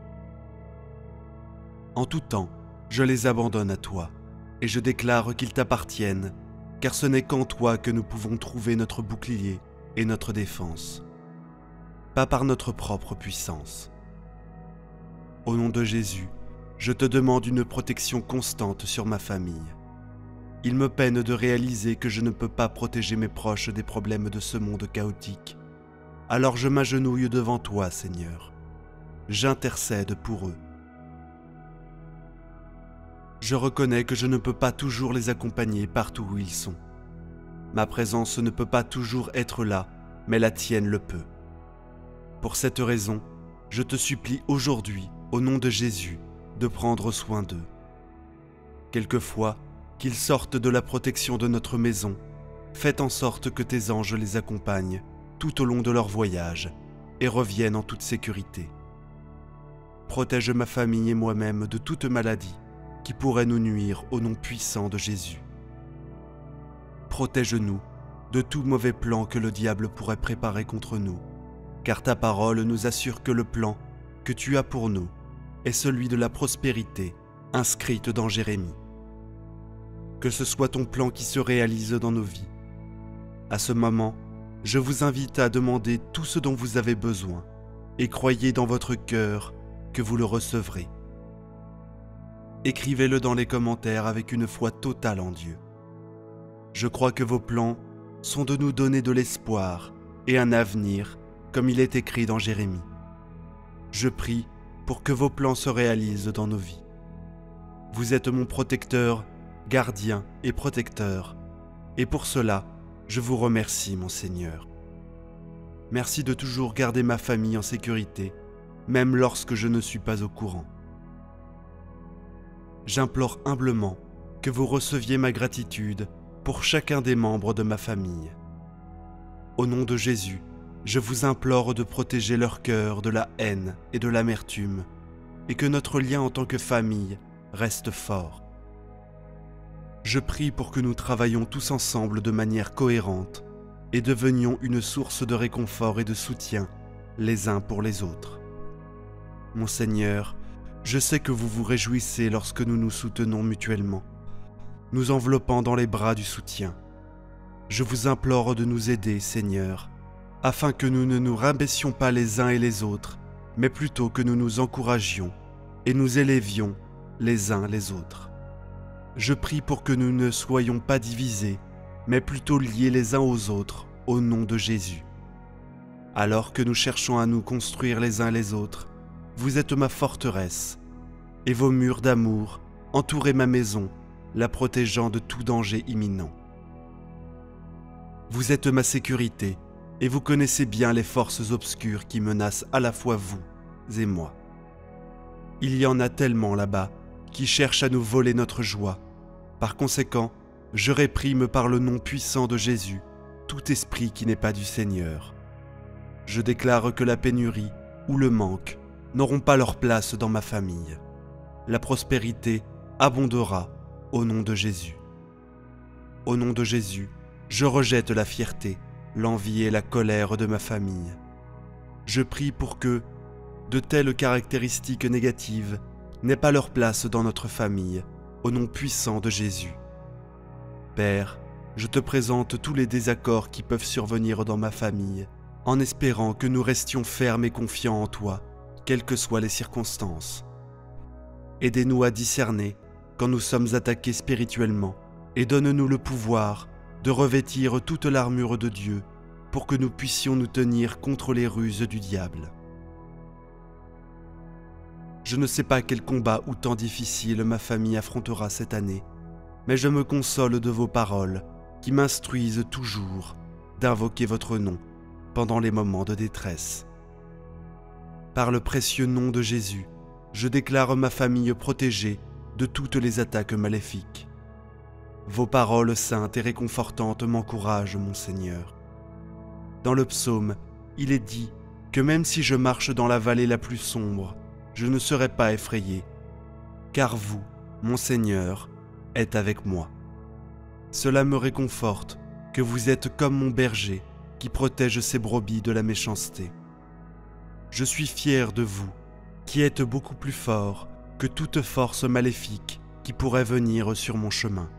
En tout temps, je les abandonne à toi et je déclare qu'ils t'appartiennent, car ce n'est qu'en toi que nous pouvons trouver notre bouclier et notre défense. Pas par notre propre puissance. Au nom de Jésus, je te demande une protection constante sur ma famille. Il me peine de réaliser que je ne peux pas protéger mes proches des problèmes de ce monde chaotique. Alors je m'agenouille devant toi, Seigneur. J'intercède pour eux. Je reconnais que je ne peux pas toujours les accompagner partout où ils sont. Ma présence ne peut pas toujours être là, mais la tienne le peut. Pour cette raison, je te supplie aujourd'hui, au nom de Jésus, de prendre soin d'eux. Quelquefois, qu'ils sortent de la protection de notre maison, faites en sorte que tes anges les accompagnent tout au long de leur voyage et reviennent en toute sécurité. Protège ma famille et moi-même de toute maladie qui pourrait nous nuire au nom puissant de Jésus. Protège-nous de tout mauvais plan que le diable pourrait préparer contre nous, car ta parole nous assure que le plan que tu as pour nous est celui de la prospérité inscrite dans Jérémie. Que ce soit ton plan qui se réalise dans nos vies. À ce moment, je vous invite à demander tout ce dont vous avez besoin et croyez dans votre cœur que vous le recevrez. Écrivez-le dans les commentaires avec une foi totale en Dieu. Je crois que vos plans sont de nous donner de l'espoir et un avenir, comme il est écrit dans Jérémie. Je prie pour que vos plans se réalisent dans nos vies. Vous êtes mon protecteur, gardien et protecteur, et pour cela, je vous remercie, mon Seigneur. Merci de toujours garder ma famille en sécurité, même lorsque je ne suis pas au courant. J'implore humblement que vous receviez ma gratitude pour chacun des membres de ma famille. Au nom de Jésus, je vous implore de protéger leur cœur de la haine et de l'amertume, et que notre lien en tant que famille reste fort. Je prie pour que nous travaillions tous ensemble de manière cohérente et devenions une source de réconfort et de soutien les uns pour les autres. Mon Seigneur, je sais que vous vous réjouissez lorsque nous nous soutenons mutuellement, nous enveloppant dans les bras du soutien. Je vous implore de nous aider, Seigneur, afin que nous ne nous rabaissions pas les uns et les autres, mais plutôt que nous nous encouragions et nous élevions les uns les autres. Je prie pour que nous ne soyons pas divisés, mais plutôt liés les uns aux autres au nom de Jésus. Alors que nous cherchons à nous construire les uns les autres, vous êtes ma forteresse, et vos murs d'amour entourez ma maison, la protégeant de tout danger imminent. Vous êtes ma sécurité, et vous connaissez bien les forces obscures qui menacent à la fois vous et moi. Il y en a tellement là-bas qui cherchent à nous voler notre joie. Par conséquent, je réprime par le nom puissant de Jésus tout esprit qui n'est pas du Seigneur. Je déclare que la pénurie ou le manque n'auront pas leur place dans ma famille. La prospérité abondera au nom de Jésus. Au nom de Jésus, je rejette la fierté, l'envie et la colère de ma famille. Je prie pour que de telles caractéristiques négatives n'aient pas leur place dans notre famille, au nom puissant de Jésus. Père, je te présente tous les désaccords qui peuvent survenir dans ma famille, en espérant que nous restions fermes et confiants en toi, quelles que soient les circonstances. Aidez-nous à discerner quand nous sommes attaqués spirituellement et donne-nous le pouvoir de revêtir toute l'armure de Dieu pour que nous puissions nous tenir contre les ruses du diable. Je ne sais pas quel combat ou temps difficile ma famille affrontera cette année, mais je me console de vos paroles qui m'instruisent toujours d'invoquer votre nom pendant les moments de détresse. Par le précieux nom de Jésus, je déclare ma famille protégée de toutes les attaques maléfiques. Vos paroles saintes et réconfortantes m'encouragent, mon Seigneur. Dans le psaume, il est dit que même si je marche dans la vallée la plus sombre, je ne serai pas effrayé, car vous, mon Seigneur, êtes avec moi. Cela me réconforte que vous êtes comme mon berger qui protège ses brebis de la méchanceté. Je suis fier de vous, qui êtes beaucoup plus fort que toute force maléfique qui pourrait venir sur mon chemin.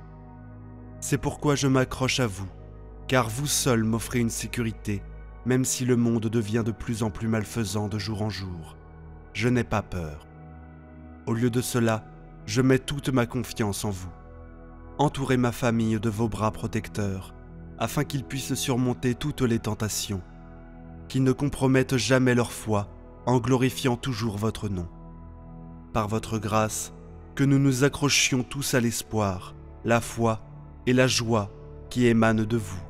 C'est pourquoi je m'accroche à vous, car vous seul m'offrez une sécurité, même si le monde devient de plus en plus malfaisant de jour en jour. Je n'ai pas peur. Au lieu de cela, je mets toute ma confiance en vous. Entourez ma famille de vos bras protecteurs, afin qu'ils puissent surmonter toutes les tentations, qu'ils ne compromettent jamais leur foi en glorifiant toujours votre nom. Par votre grâce, que nous nous accrochions tous à l'espoir, la foi et la joie qui émanent de vous.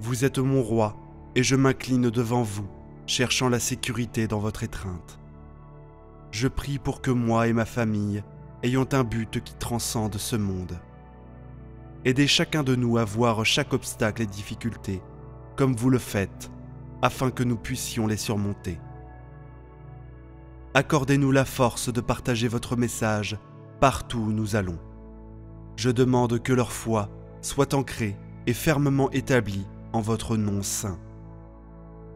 Vous êtes mon roi, et je m'incline devant vous, cherchant la sécurité dans votre étreinte. Je prie pour que moi et ma famille ayons un but qui transcende ce monde. Aidez chacun de nous à voir chaque obstacle et difficulté, comme vous le faites, afin que nous puissions les surmonter. Accordez-nous la force de partager votre message partout où nous allons. Je demande que leur foi soit ancrée et fermement établie en votre nom saint.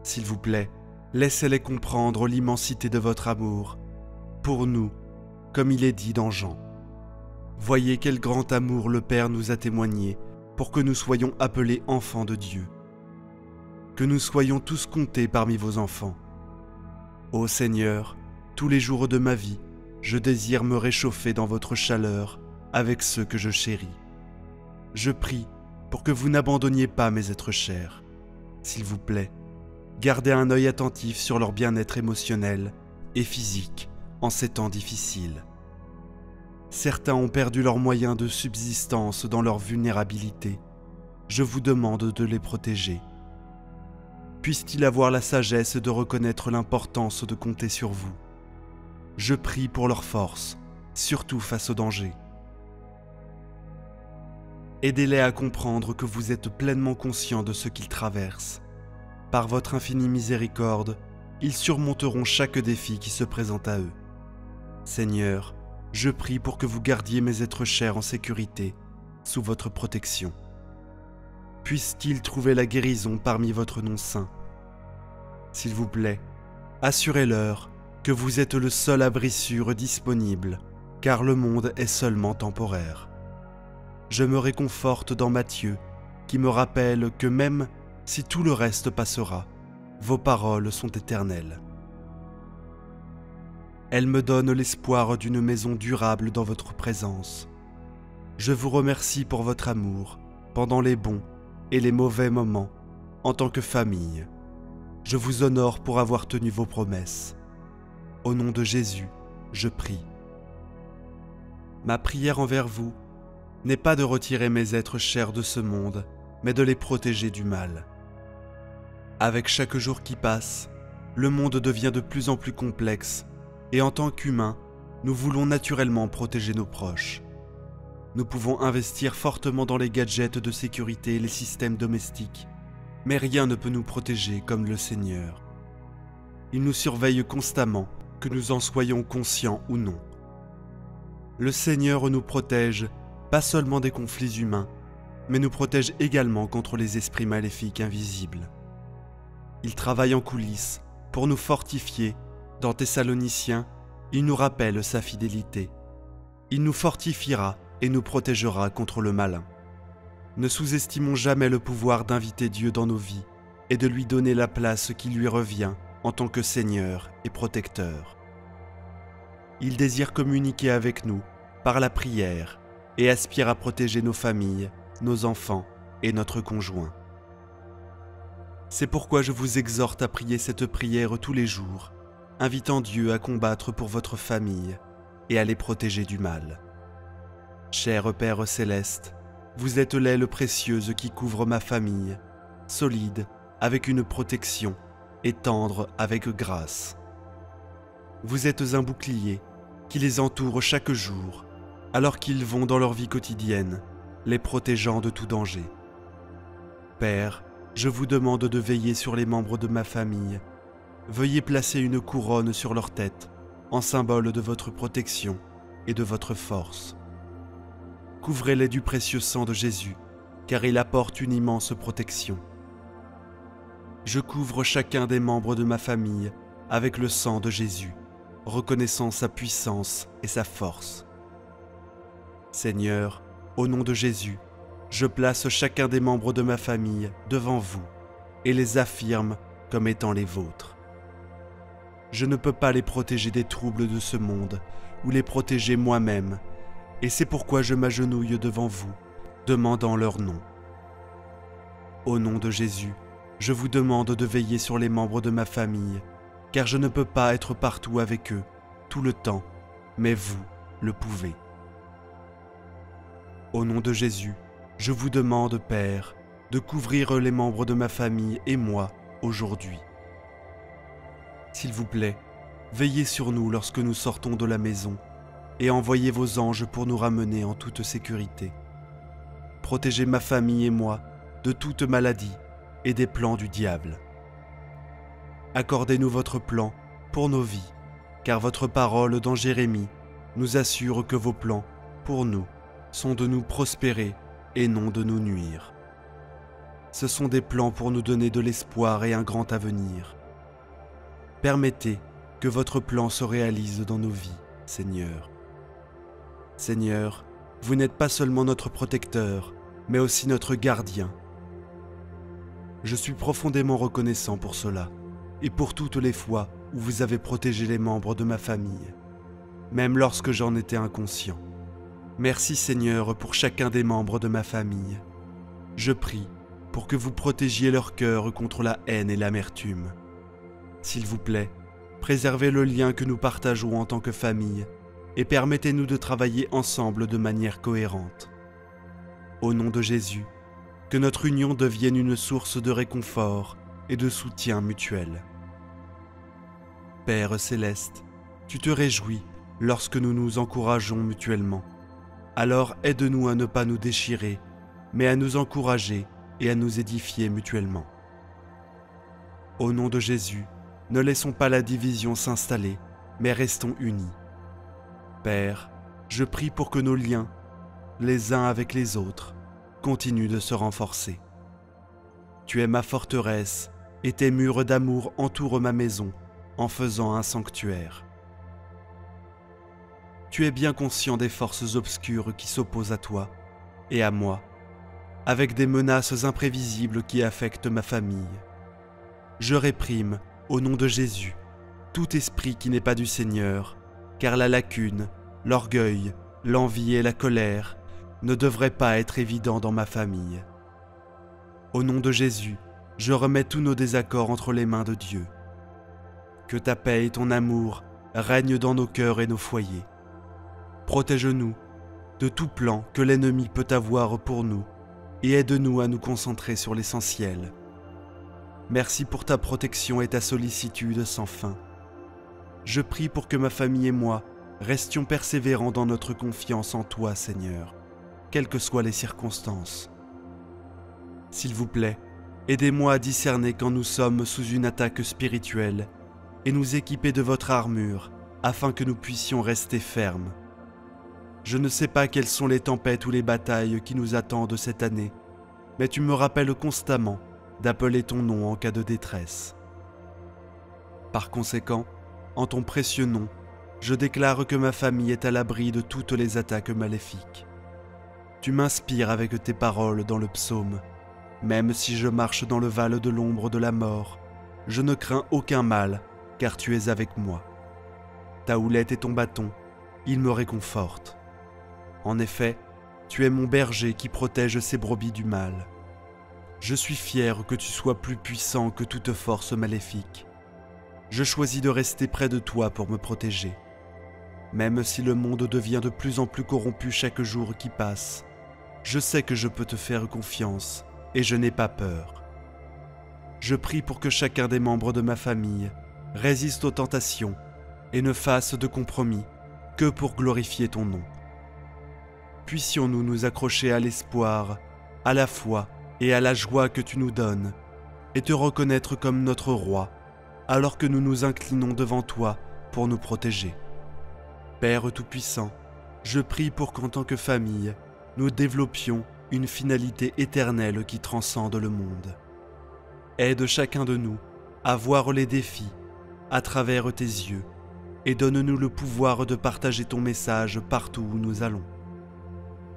S'il vous plaît, laissez-les comprendre l'immensité de votre amour pour nous, comme il est dit dans Jean. Voyez quel grand amour le Père nous a témoigné pour que nous soyons appelés enfants de Dieu. Que nous soyons tous comptés parmi vos enfants. Ô Seigneur, tous les jours de ma vie, je désire me réchauffer dans votre chaleur avec ceux que je chéris. Je prie pour que vous n'abandonniez pas mes êtres chers. S'il vous plaît, gardez un œil attentif sur leur bien-être émotionnel et physique en ces temps difficiles. Certains ont perdu leurs moyens de subsistance dans leur vulnérabilité. Je vous demande de les protéger. Puissent-ils avoir la sagesse de reconnaître l'importance de compter sur vous. Je prie pour leur force, surtout face au danger. Aidez-les à comprendre que vous êtes pleinement conscients de ce qu'ils traversent. Par votre infinie miséricorde, ils surmonteront chaque défi qui se présente à eux. Seigneur, je prie pour que vous gardiez mes êtres chers en sécurité, sous votre protection. Puissent-ils trouver la guérison parmi votre nom saint. S'il vous plaît, assurez-leur que vous êtes le seul abri sûr disponible, car le monde est seulement temporaire. Je me réconforte dans Matthieu, qui me rappelle que même si tout le reste passera, vos paroles sont éternelles. Elles me donnent l'espoir d'une maison durable dans votre présence. Je vous remercie pour votre amour, pendant les bons et les mauvais moments, en tant que famille. Je vous honore pour avoir tenu vos promesses. Au nom de Jésus, je prie. Ma prière envers vous n'est pas de retirer mes êtres chers de ce monde, mais de les protéger du mal. Avec chaque jour qui passe, le monde devient de plus en plus complexe, et en tant qu'humains, nous voulons naturellement protéger nos proches. Nous pouvons investir fortement dans les gadgets de sécurité et les systèmes domestiques, mais rien ne peut nous protéger comme le Seigneur. Il nous surveille constamment, que nous en soyons conscients ou non. Le Seigneur nous protège, pas seulement des conflits humains, mais nous protège également contre les esprits maléfiques invisibles. Il travaille en coulisses pour nous fortifier. Dans Thessaloniciens, il nous rappelle sa fidélité. Il nous fortifiera et nous protégera contre le malin. Ne sous-estimons jamais le pouvoir d'inviter Dieu dans nos vies et de lui donner la place qui lui revient en tant que Seigneur et protecteur. Il désire communiquer avec nous par la prière et aspire à protéger nos familles, nos enfants et notre conjoint. C'est pourquoi je vous exhorte à prier cette prière tous les jours, invitant Dieu à combattre pour votre famille et à les protéger du mal. Cher Père céleste, vous êtes l'aile précieuse qui couvre ma famille, solide avec une protection et tendre avec grâce. Vous êtes un bouclier qui les entoure chaque jour, alors qu'ils vont dans leur vie quotidienne, les protégeant de tout danger. Père, je vous demande de veiller sur les membres de ma famille. Veuillez placer une couronne sur leur tête, en symbole de votre protection et de votre force. Couvrez-les du précieux sang de Jésus, car il apporte une immense protection. Je couvre chacun des membres de ma famille avec le sang de Jésus, reconnaissant sa puissance et sa force. Seigneur, au nom de Jésus, je place chacun des membres de ma famille devant vous et les affirme comme étant les vôtres. Je ne peux pas les protéger des troubles de ce monde ou les protéger moi-même, et c'est pourquoi je m'agenouille devant vous, demandant leur nom. Au nom de Jésus, je vous demande de veiller sur les membres de ma famille, car je ne peux pas être partout avec eux, tout le temps, mais vous le pouvez. Au nom de Jésus, je vous demande, Père, de couvrir les membres de ma famille et moi aujourd'hui. S'il vous plaît, veillez sur nous lorsque nous sortons de la maison et envoyez vos anges pour nous ramener en toute sécurité. Protégez ma famille et moi de toute maladie et des plans du diable. Accordez-nous votre plan pour nos vies, car votre parole dans Jérémie nous assure que vos plans, pour nous, sont de nous prospérer et non de nous nuire. Ce sont des plans pour nous donner de l'espoir et un grand avenir. Permettez que votre plan se réalise dans nos vies, Seigneur. Seigneur, vous n'êtes pas seulement notre protecteur, mais aussi notre gardien. Je suis profondément reconnaissant pour cela, et pour toutes les fois où vous avez protégé les membres de ma famille, même lorsque j'en étais inconscient. Merci Seigneur pour chacun des membres de ma famille. Je prie pour que vous protégiez leur cœur contre la haine et l'amertume. S'il vous plaît, préservez le lien que nous partageons en tant que famille et permettez-nous de travailler ensemble de manière cohérente. Au nom de Jésus, que notre union devienne une source de réconfort et de soutien mutuel. Père céleste, tu te réjouis lorsque nous nous encourageons mutuellement. Alors aide-nous à ne pas nous déchirer, mais à nous encourager et à nous édifier mutuellement. Au nom de Jésus, ne laissons pas la division s'installer, mais restons unis. Père, je prie pour que nos liens, les uns avec les autres, continuent de se renforcer. Tu es ma forteresse, et tes murs d'amour entourent ma maison, en faisant un sanctuaire. Tu es bien conscient des forces obscures qui s'opposent à toi et à moi, avec des menaces imprévisibles qui affectent ma famille. Je réprime, au nom de Jésus, tout esprit qui n'est pas du Seigneur, car la lacune, l'orgueil, l'envie et la colère ne devraient pas être évidents dans ma famille. Au nom de Jésus, je remets tous nos désaccords entre les mains de Dieu. Que ta paix et ton amour règnent dans nos cœurs et nos foyers. Protège-nous de tout plan que l'ennemi peut avoir pour nous et aide-nous à nous concentrer sur l'essentiel. Merci pour ta protection et ta sollicitude sans fin. Je prie pour que ma famille et moi restions persévérants dans notre confiance en toi, Seigneur, quelles que soient les circonstances. S'il vous plaît, aidez-moi à discerner quand nous sommes sous une attaque spirituelle et nous équiper de votre armure afin que nous puissions rester fermes. Je ne sais pas quelles sont les tempêtes ou les batailles qui nous attendent cette année, mais tu me rappelles constamment d'appeler ton nom en cas de détresse. Par conséquent, en ton précieux nom, je déclare que ma famille est à l'abri de toutes les attaques maléfiques. Tu m'inspires avec tes paroles dans le psaume. Même si je marche dans le val de l'ombre de la mort, je ne crains aucun mal, car tu es avec moi. Ta houlette et ton bâton, ils me réconfortent. En effet, tu es mon berger qui protège ses brebis du mal. Je suis fier que tu sois plus puissant que toute force maléfique. Je choisis de rester près de toi pour me protéger. Même si le monde devient de plus en plus corrompu chaque jour qui passe, je sais que je peux te faire confiance et je n'ai pas peur. Je prie pour que chacun des membres de ma famille résiste aux tentations et ne fasse de compromis que pour glorifier ton nom. Puissions-nous nous accrocher à l'espoir, à la foi et à la joie que tu nous donnes, et te reconnaître comme notre roi, alors que nous nous inclinons devant toi pour nous protéger. Père Tout-Puissant, je prie pour qu'en tant que famille, nous développions une finalité éternelle qui transcende le monde. Aide chacun de nous à voir les défis à travers tes yeux et donne-nous le pouvoir de partager ton message partout où nous allons.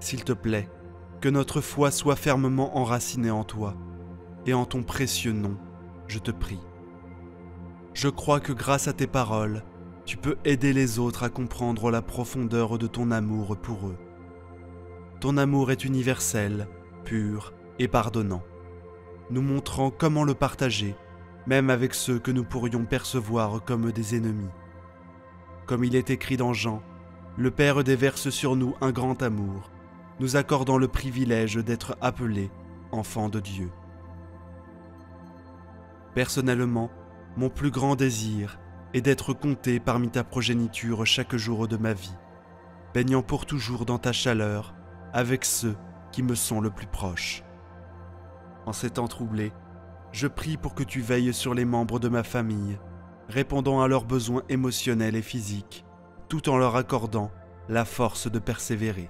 S'il te plaît, que notre foi soit fermement enracinée en toi et en ton précieux nom, je te prie. Je crois que grâce à tes paroles, tu peux aider les autres à comprendre la profondeur de ton amour pour eux. Ton amour est universel, pur et pardonnant, nous montrant comment le partager, même avec ceux que nous pourrions percevoir comme des ennemis. Comme il est écrit dans Jean, le Père déverse sur nous un grand amour, nous accordant le privilège d'être appelés enfants de Dieu. Personnellement, mon plus grand désir est d'être compté parmi ta progéniture chaque jour de ma vie, baignant pour toujours dans ta chaleur avec ceux qui me sont le plus proches. En ces temps troublés, je prie pour que tu veilles sur les membres de ma famille, répondant à leurs besoins émotionnels et physiques, tout en leur accordant la force de persévérer.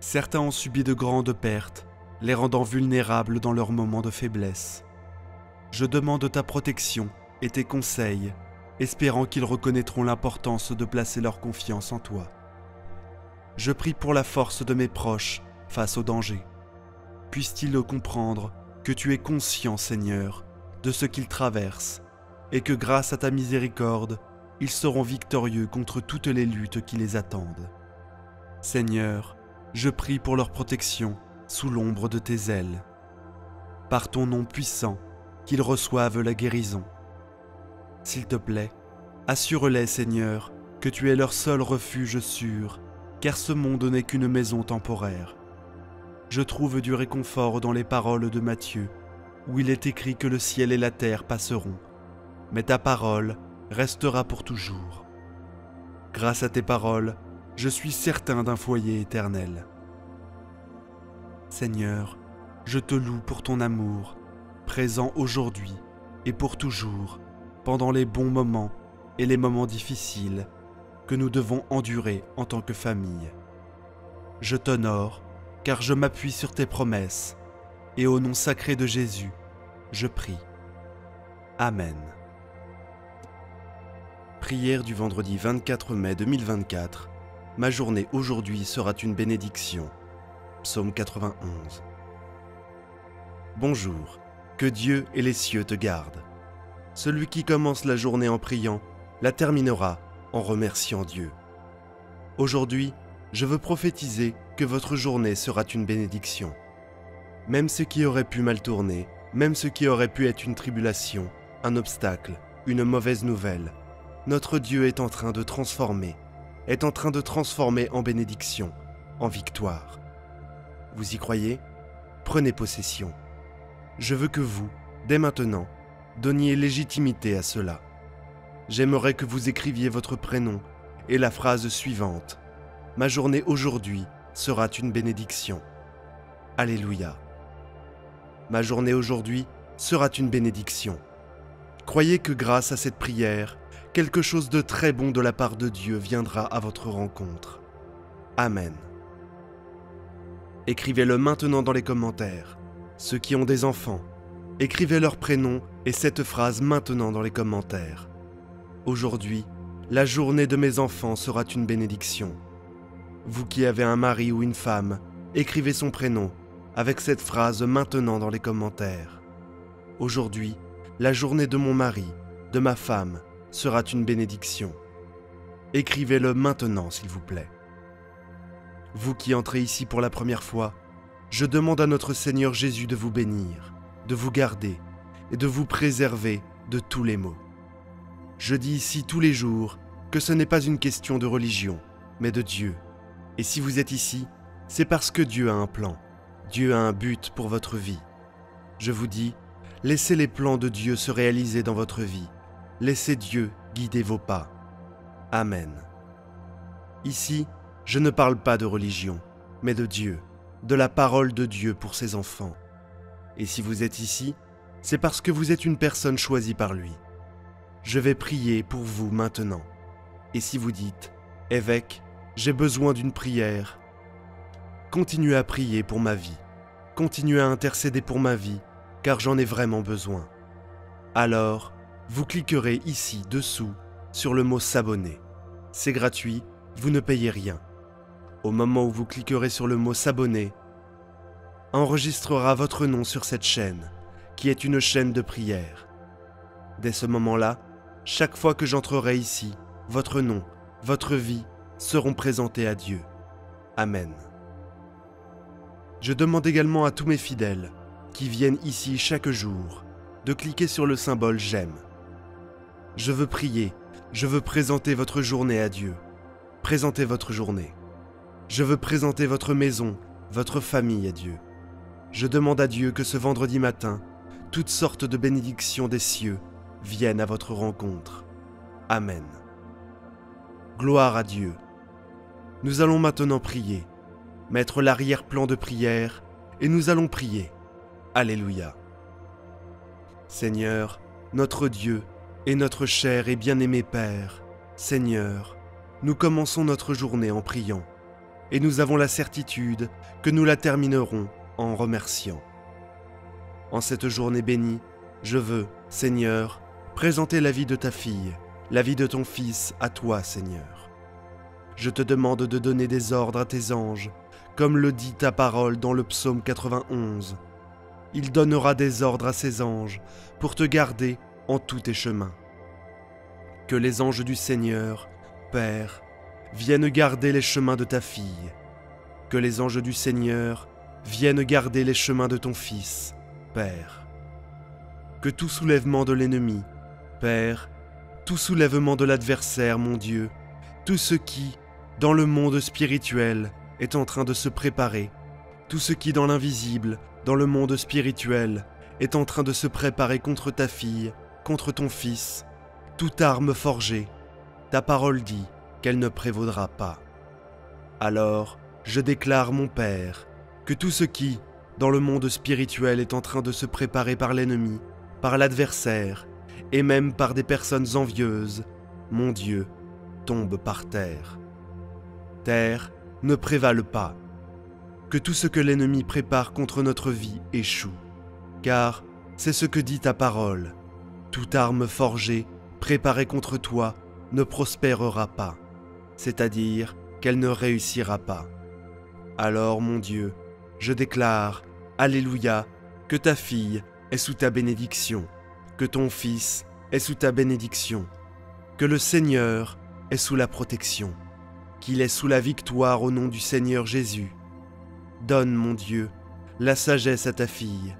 Certains ont subi de grandes pertes, les rendant vulnérables dans leurs moments de faiblesse. Je demande ta protection et tes conseils, espérant qu'ils reconnaîtront l'importance de placer leur confiance en toi. Je prie pour la force de mes proches face au danger. Puissent-ils comprendre que tu es conscient, Seigneur, de ce qu'ils traversent, et que grâce à ta miséricorde, ils seront victorieux contre toutes les luttes qui les attendent. Seigneur, je prie pour leur protection sous l'ombre de tes ailes. Par ton nom puissant, qu'ils reçoivent la guérison. S'il te plaît, assure-les, Seigneur, que tu es leur seul refuge sûr, car ce monde n'est qu'une maison temporaire. Je trouve du réconfort dans les paroles de Matthieu, où il est écrit que le ciel et la terre passeront, mais ta parole restera pour toujours. Grâce à tes paroles, je suis certain d'un foyer éternel. Seigneur, je te loue pour ton amour, présent aujourd'hui et pour toujours, pendant les bons moments et les moments difficiles que nous devons endurer en tant que famille. Je t'honore, car je m'appuie sur tes promesses, et au nom sacré de Jésus, je prie. Amen. Prière du vendredi 24 mai 2024. Ma journée aujourd'hui sera une bénédiction. Psaume 91. Bonjour, que Dieu et les cieux te gardent. Celui qui commence la journée en priant, la terminera en remerciant Dieu. Aujourd'hui, je veux prophétiser que votre journée sera une bénédiction. Même ce qui aurait pu mal tourner, même ce qui aurait pu être une tribulation, un obstacle, une mauvaise nouvelle, notre Dieu est en train de transformer en bénédiction, en victoire. Vous y croyez? Prenez possession. Je veux que vous, dès maintenant, donniez légitimité à cela. J'aimerais que vous écriviez votre prénom et la phrase suivante. Ma journée aujourd'hui sera une bénédiction. Alléluia. Ma journée aujourd'hui sera une bénédiction. Croyez que grâce à cette prière, quelque chose de très bon de la part de Dieu viendra à votre rencontre. Amen. Écrivez-le maintenant dans les commentaires. Ceux qui ont des enfants, écrivez leur prénom et cette phrase maintenant dans les commentaires. Aujourd'hui, la journée de mes enfants sera une bénédiction. Vous qui avez un mari ou une femme, écrivez son prénom avec cette phrase maintenant dans les commentaires. Aujourd'hui, la journée de mon mari, de ma femme, sera une bénédiction. Écrivez-le maintenant, s'il vous plaît. Vous qui entrez ici pour la première fois, je demande à notre Seigneur Jésus de vous bénir, de vous garder et de vous préserver de tous les maux. Je dis ici tous les jours que ce n'est pas une question de religion, mais de Dieu. Et si vous êtes ici, c'est parce que Dieu a un plan. Dieu a un but pour votre vie. Je vous dis, laissez les plans de Dieu se réaliser dans votre vie. Laissez Dieu guider vos pas. Amen. Ici, je ne parle pas de religion, mais de Dieu, de la parole de Dieu pour ses enfants. Et si vous êtes ici, c'est parce que vous êtes une personne choisie par lui. Je vais prier pour vous maintenant. Et si vous dites, « Évêque, j'ai besoin d'une prière », continuez à prier pour ma vie. Continuez à intercéder pour ma vie, car j'en ai vraiment besoin. Alors, vous cliquerez ici, dessous, sur le mot « S'abonner ». C'est gratuit, vous ne payez rien. Au moment où vous cliquerez sur le mot « S'abonner », enregistrera votre nom sur cette chaîne, qui est une chaîne de prière. Dès ce moment-là, chaque fois que j'entrerai ici, votre nom, votre vie seront présentés à Dieu. Amen. Je demande également à tous mes fidèles, qui viennent ici chaque jour, de cliquer sur le symbole « J'aime ». Je veux prier, je veux présenter votre journée à Dieu. Présentez votre journée. Je veux présenter votre maison, votre famille à Dieu. Je demande à Dieu que ce vendredi matin, toutes sortes de bénédictions des cieux viennent à votre rencontre. Amen. Gloire à Dieu. Nous allons maintenant prier, mettre l'arrière-plan de prière, et nous allons prier. Alléluia. Seigneur, notre Dieu et notre cher et bien-aimé Père, Seigneur, nous commençons notre journée en priant, et nous avons la certitude que nous la terminerons en remerciant. En cette journée bénie, je veux, Seigneur, présenter la vie de ta fille, la vie de ton fils à toi, Seigneur. Je te demande de donner des ordres à tes anges, comme le dit ta parole dans le psaume 91. Il donnera des ordres à ses anges pour te garder en tous tes chemins. Que les anges du Seigneur, Père, viennent garder les chemins de ta fille. Que les anges du Seigneur viennent garder les chemins de ton Fils, Père. Que tout soulèvement de l'ennemi, Père, tout soulèvement de l'adversaire, mon Dieu, tout ce qui, dans le monde spirituel, est en train de se préparer, tout ce qui, dans l'invisible, dans le monde spirituel, est en train de se préparer contre ta fille, contre ton fils, toute arme forgée, ta parole dit qu'elle ne prévaudra pas. Alors, je déclare, mon Père, que tout ce qui, dans le monde spirituel, est en train de se préparer par l'ennemi, par l'adversaire, et même par des personnes envieuses, mon Dieu, tombe par terre. Terre ne prévale pas. Que tout ce que l'ennemi prépare contre notre vie échoue, car c'est ce que dit ta parole. Toute arme forgée, préparée contre toi, ne prospérera pas, c'est-à-dire qu'elle ne réussira pas. Alors, mon Dieu, je déclare, Alléluia, que ta fille est sous ta bénédiction, que ton fils est sous ta bénédiction, que le Seigneur est sous la protection, qu'il est sous la victoire au nom du Seigneur Jésus. Donne, mon Dieu, la sagesse à ta fille.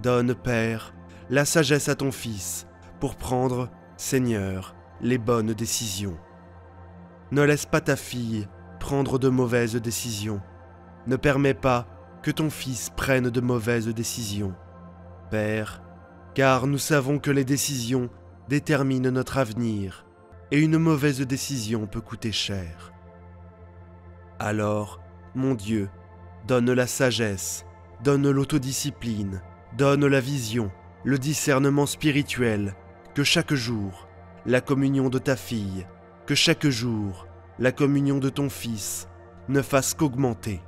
Donne, Père, la sagesse à ton fils pour prendre, Seigneur, les bonnes décisions. Ne laisse pas ta fille prendre de mauvaises décisions. Ne permets pas que ton fils prenne de mauvaises décisions. Père, car nous savons que les décisions déterminent notre avenir et une mauvaise décision peut coûter cher. Alors, mon Dieu, donne la sagesse, donne l'autodiscipline, donne la vision, le discernement spirituel, que chaque jour, la communion de ta fille, que chaque jour, la communion de ton fils ne fasse qu'augmenter.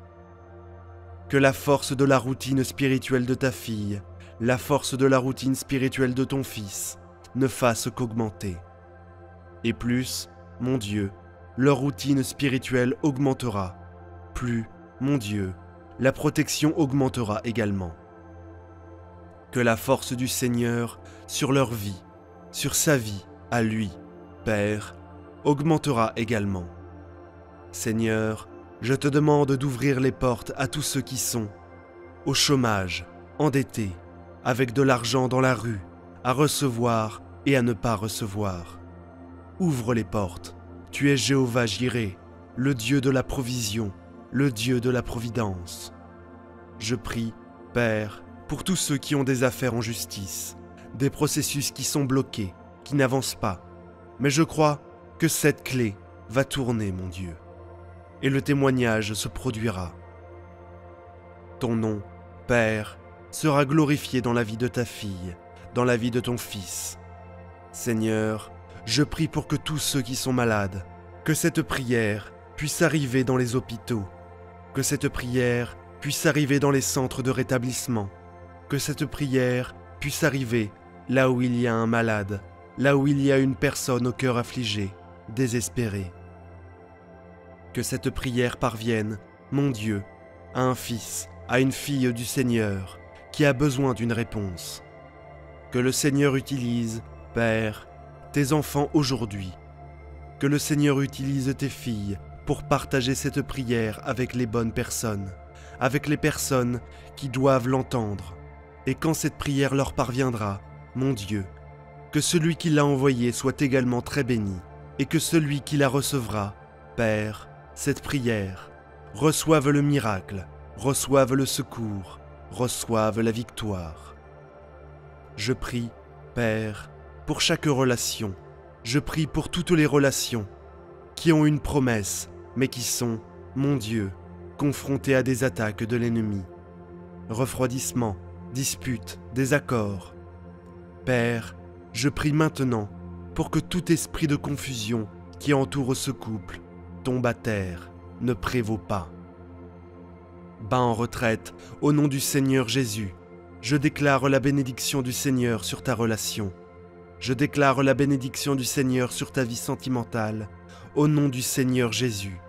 Que la force de la routine spirituelle de ta fille, la force de la routine spirituelle de ton fils, ne fasse qu'augmenter. Et plus, mon Dieu, leur routine spirituelle augmentera. Plus, mon Dieu, la protection augmentera également. Que la force du Seigneur sur leur vie, sur sa vie, à lui, Père, augmentera également. Seigneur, je te demande d'ouvrir les portes à tous ceux qui sont au chômage, endettés, avec de l'argent dans la rue, à recevoir et à ne pas recevoir. Ouvre les portes. Tu es Jéhovah Jireh, le Dieu de la provision, le Dieu de la providence. Je prie, Père, pour tous ceux qui ont des affaires en justice, des processus qui sont bloqués, qui n'avancent pas. Mais je crois que cette clé va tourner, mon Dieu, et le témoignage se produira. Ton nom, Père, sera glorifié dans la vie de ta fille, dans la vie de ton fils. Seigneur, je prie pour que tous ceux qui sont malades, que cette prière puisse arriver dans les hôpitaux, que cette prière puisse arriver dans les centres de rétablissement, que cette prière puisse arriver là où il y a un malade, là où il y a une personne au cœur affligé, désespéré. Que cette prière parvienne, mon Dieu, à un fils, à une fille du Seigneur, qui a besoin d'une réponse. Que le Seigneur utilise, Père, tes enfants aujourd'hui. Que le Seigneur utilise tes filles pour partager cette prière avec les bonnes personnes, avec les personnes qui doivent l'entendre. Et quand cette prière leur parviendra, mon Dieu, que celui qui l'a envoyée soit également très béni, et que celui qui la recevra, Père, cette prière, reçoive le miracle, reçoive le secours, reçoive la victoire. Je prie, Père, pour chaque relation, je prie pour toutes les relations qui ont une promesse, mais qui sont, mon Dieu, confrontées à des attaques de l'ennemi. Refroidissement, disputes, désaccords. Père, je prie maintenant pour que tout esprit de confusion qui entoure ce couple tombe à terre, ne prévaut pas. Bas en retraite, au nom du Seigneur Jésus, je déclare la bénédiction du Seigneur sur ta relation. Je déclare la bénédiction du Seigneur sur ta vie sentimentale, au nom du Seigneur Jésus.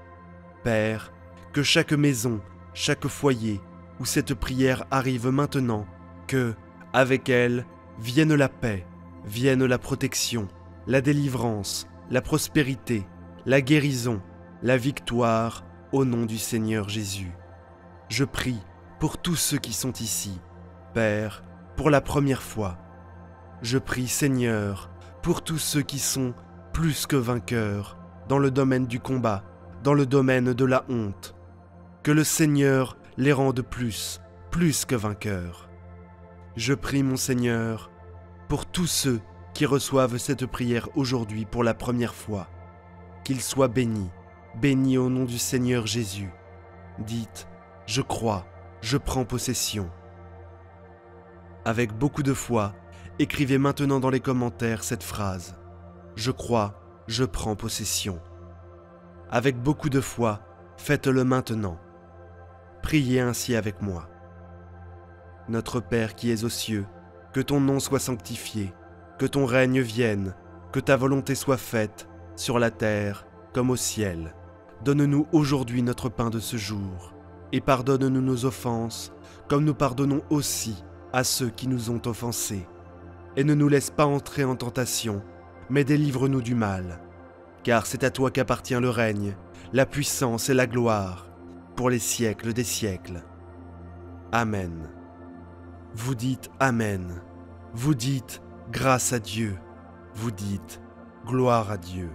Père, que chaque maison, chaque foyer où cette prière arrive maintenant, que, avec elle, vienne la paix, vienne la protection, la délivrance, la prospérité, la guérison, la victoire, au nom du Seigneur Jésus. Je prie pour tous ceux qui sont ici, Père, pour la première fois. Je prie, Seigneur, pour tous ceux qui sont plus que vainqueurs dans le domaine du combat, dans le domaine de la honte. Que le Seigneur les rende plus que vainqueurs. Je prie, mon Seigneur, pour tous ceux qui reçoivent cette prière aujourd'hui pour la première fois, qu'ils soient bénis, bénis au nom du Seigneur Jésus. Dites, je crois, je prends possession. Avec beaucoup de foi, écrivez maintenant dans les commentaires cette phrase. Je crois, je prends possession. Avec beaucoup de foi, faites-le maintenant. Priez ainsi avec moi. Notre Père qui es aux cieux, que ton nom soit sanctifié, que ton règne vienne, que ta volonté soit faite, sur la terre comme au ciel. Donne-nous aujourd'hui notre pain de ce jour, et pardonne-nous nos offenses, comme nous pardonnons aussi à ceux qui nous ont offensés. Et ne nous laisse pas entrer en tentation, mais délivre-nous du mal. Car c'est à toi qu'appartient le règne, la puissance et la gloire, pour les siècles des siècles. Amen. Vous dites Amen. Vous dites grâce à Dieu. Vous dites gloire à Dieu.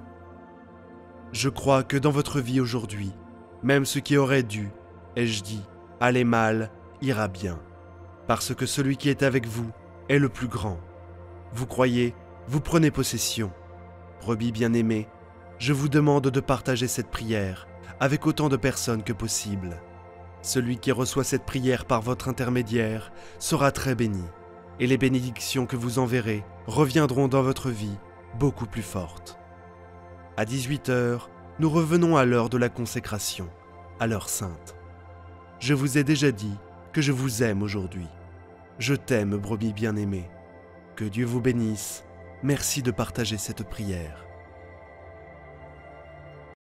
Je crois que dans votre vie aujourd'hui, même ce qui aurait dû, ai-je dit, aller mal, ira bien. Parce que celui qui est avec vous est le plus grand. Vous croyez, vous prenez possession. Brebis bien-aimées, je vous demande de partager cette prière avec autant de personnes que possible. Celui qui reçoit cette prière par votre intermédiaire sera très béni, et les bénédictions que vous enverrez reviendront dans votre vie beaucoup plus fortes. À 18h, nous revenons à l'heure de la consécration. à l'heure sainte. Je vous ai déjà dit que je vous aime aujourd'hui. Je t'aime, brebis bien-aimée. Que Dieu vous bénisse. Merci de partager cette prière.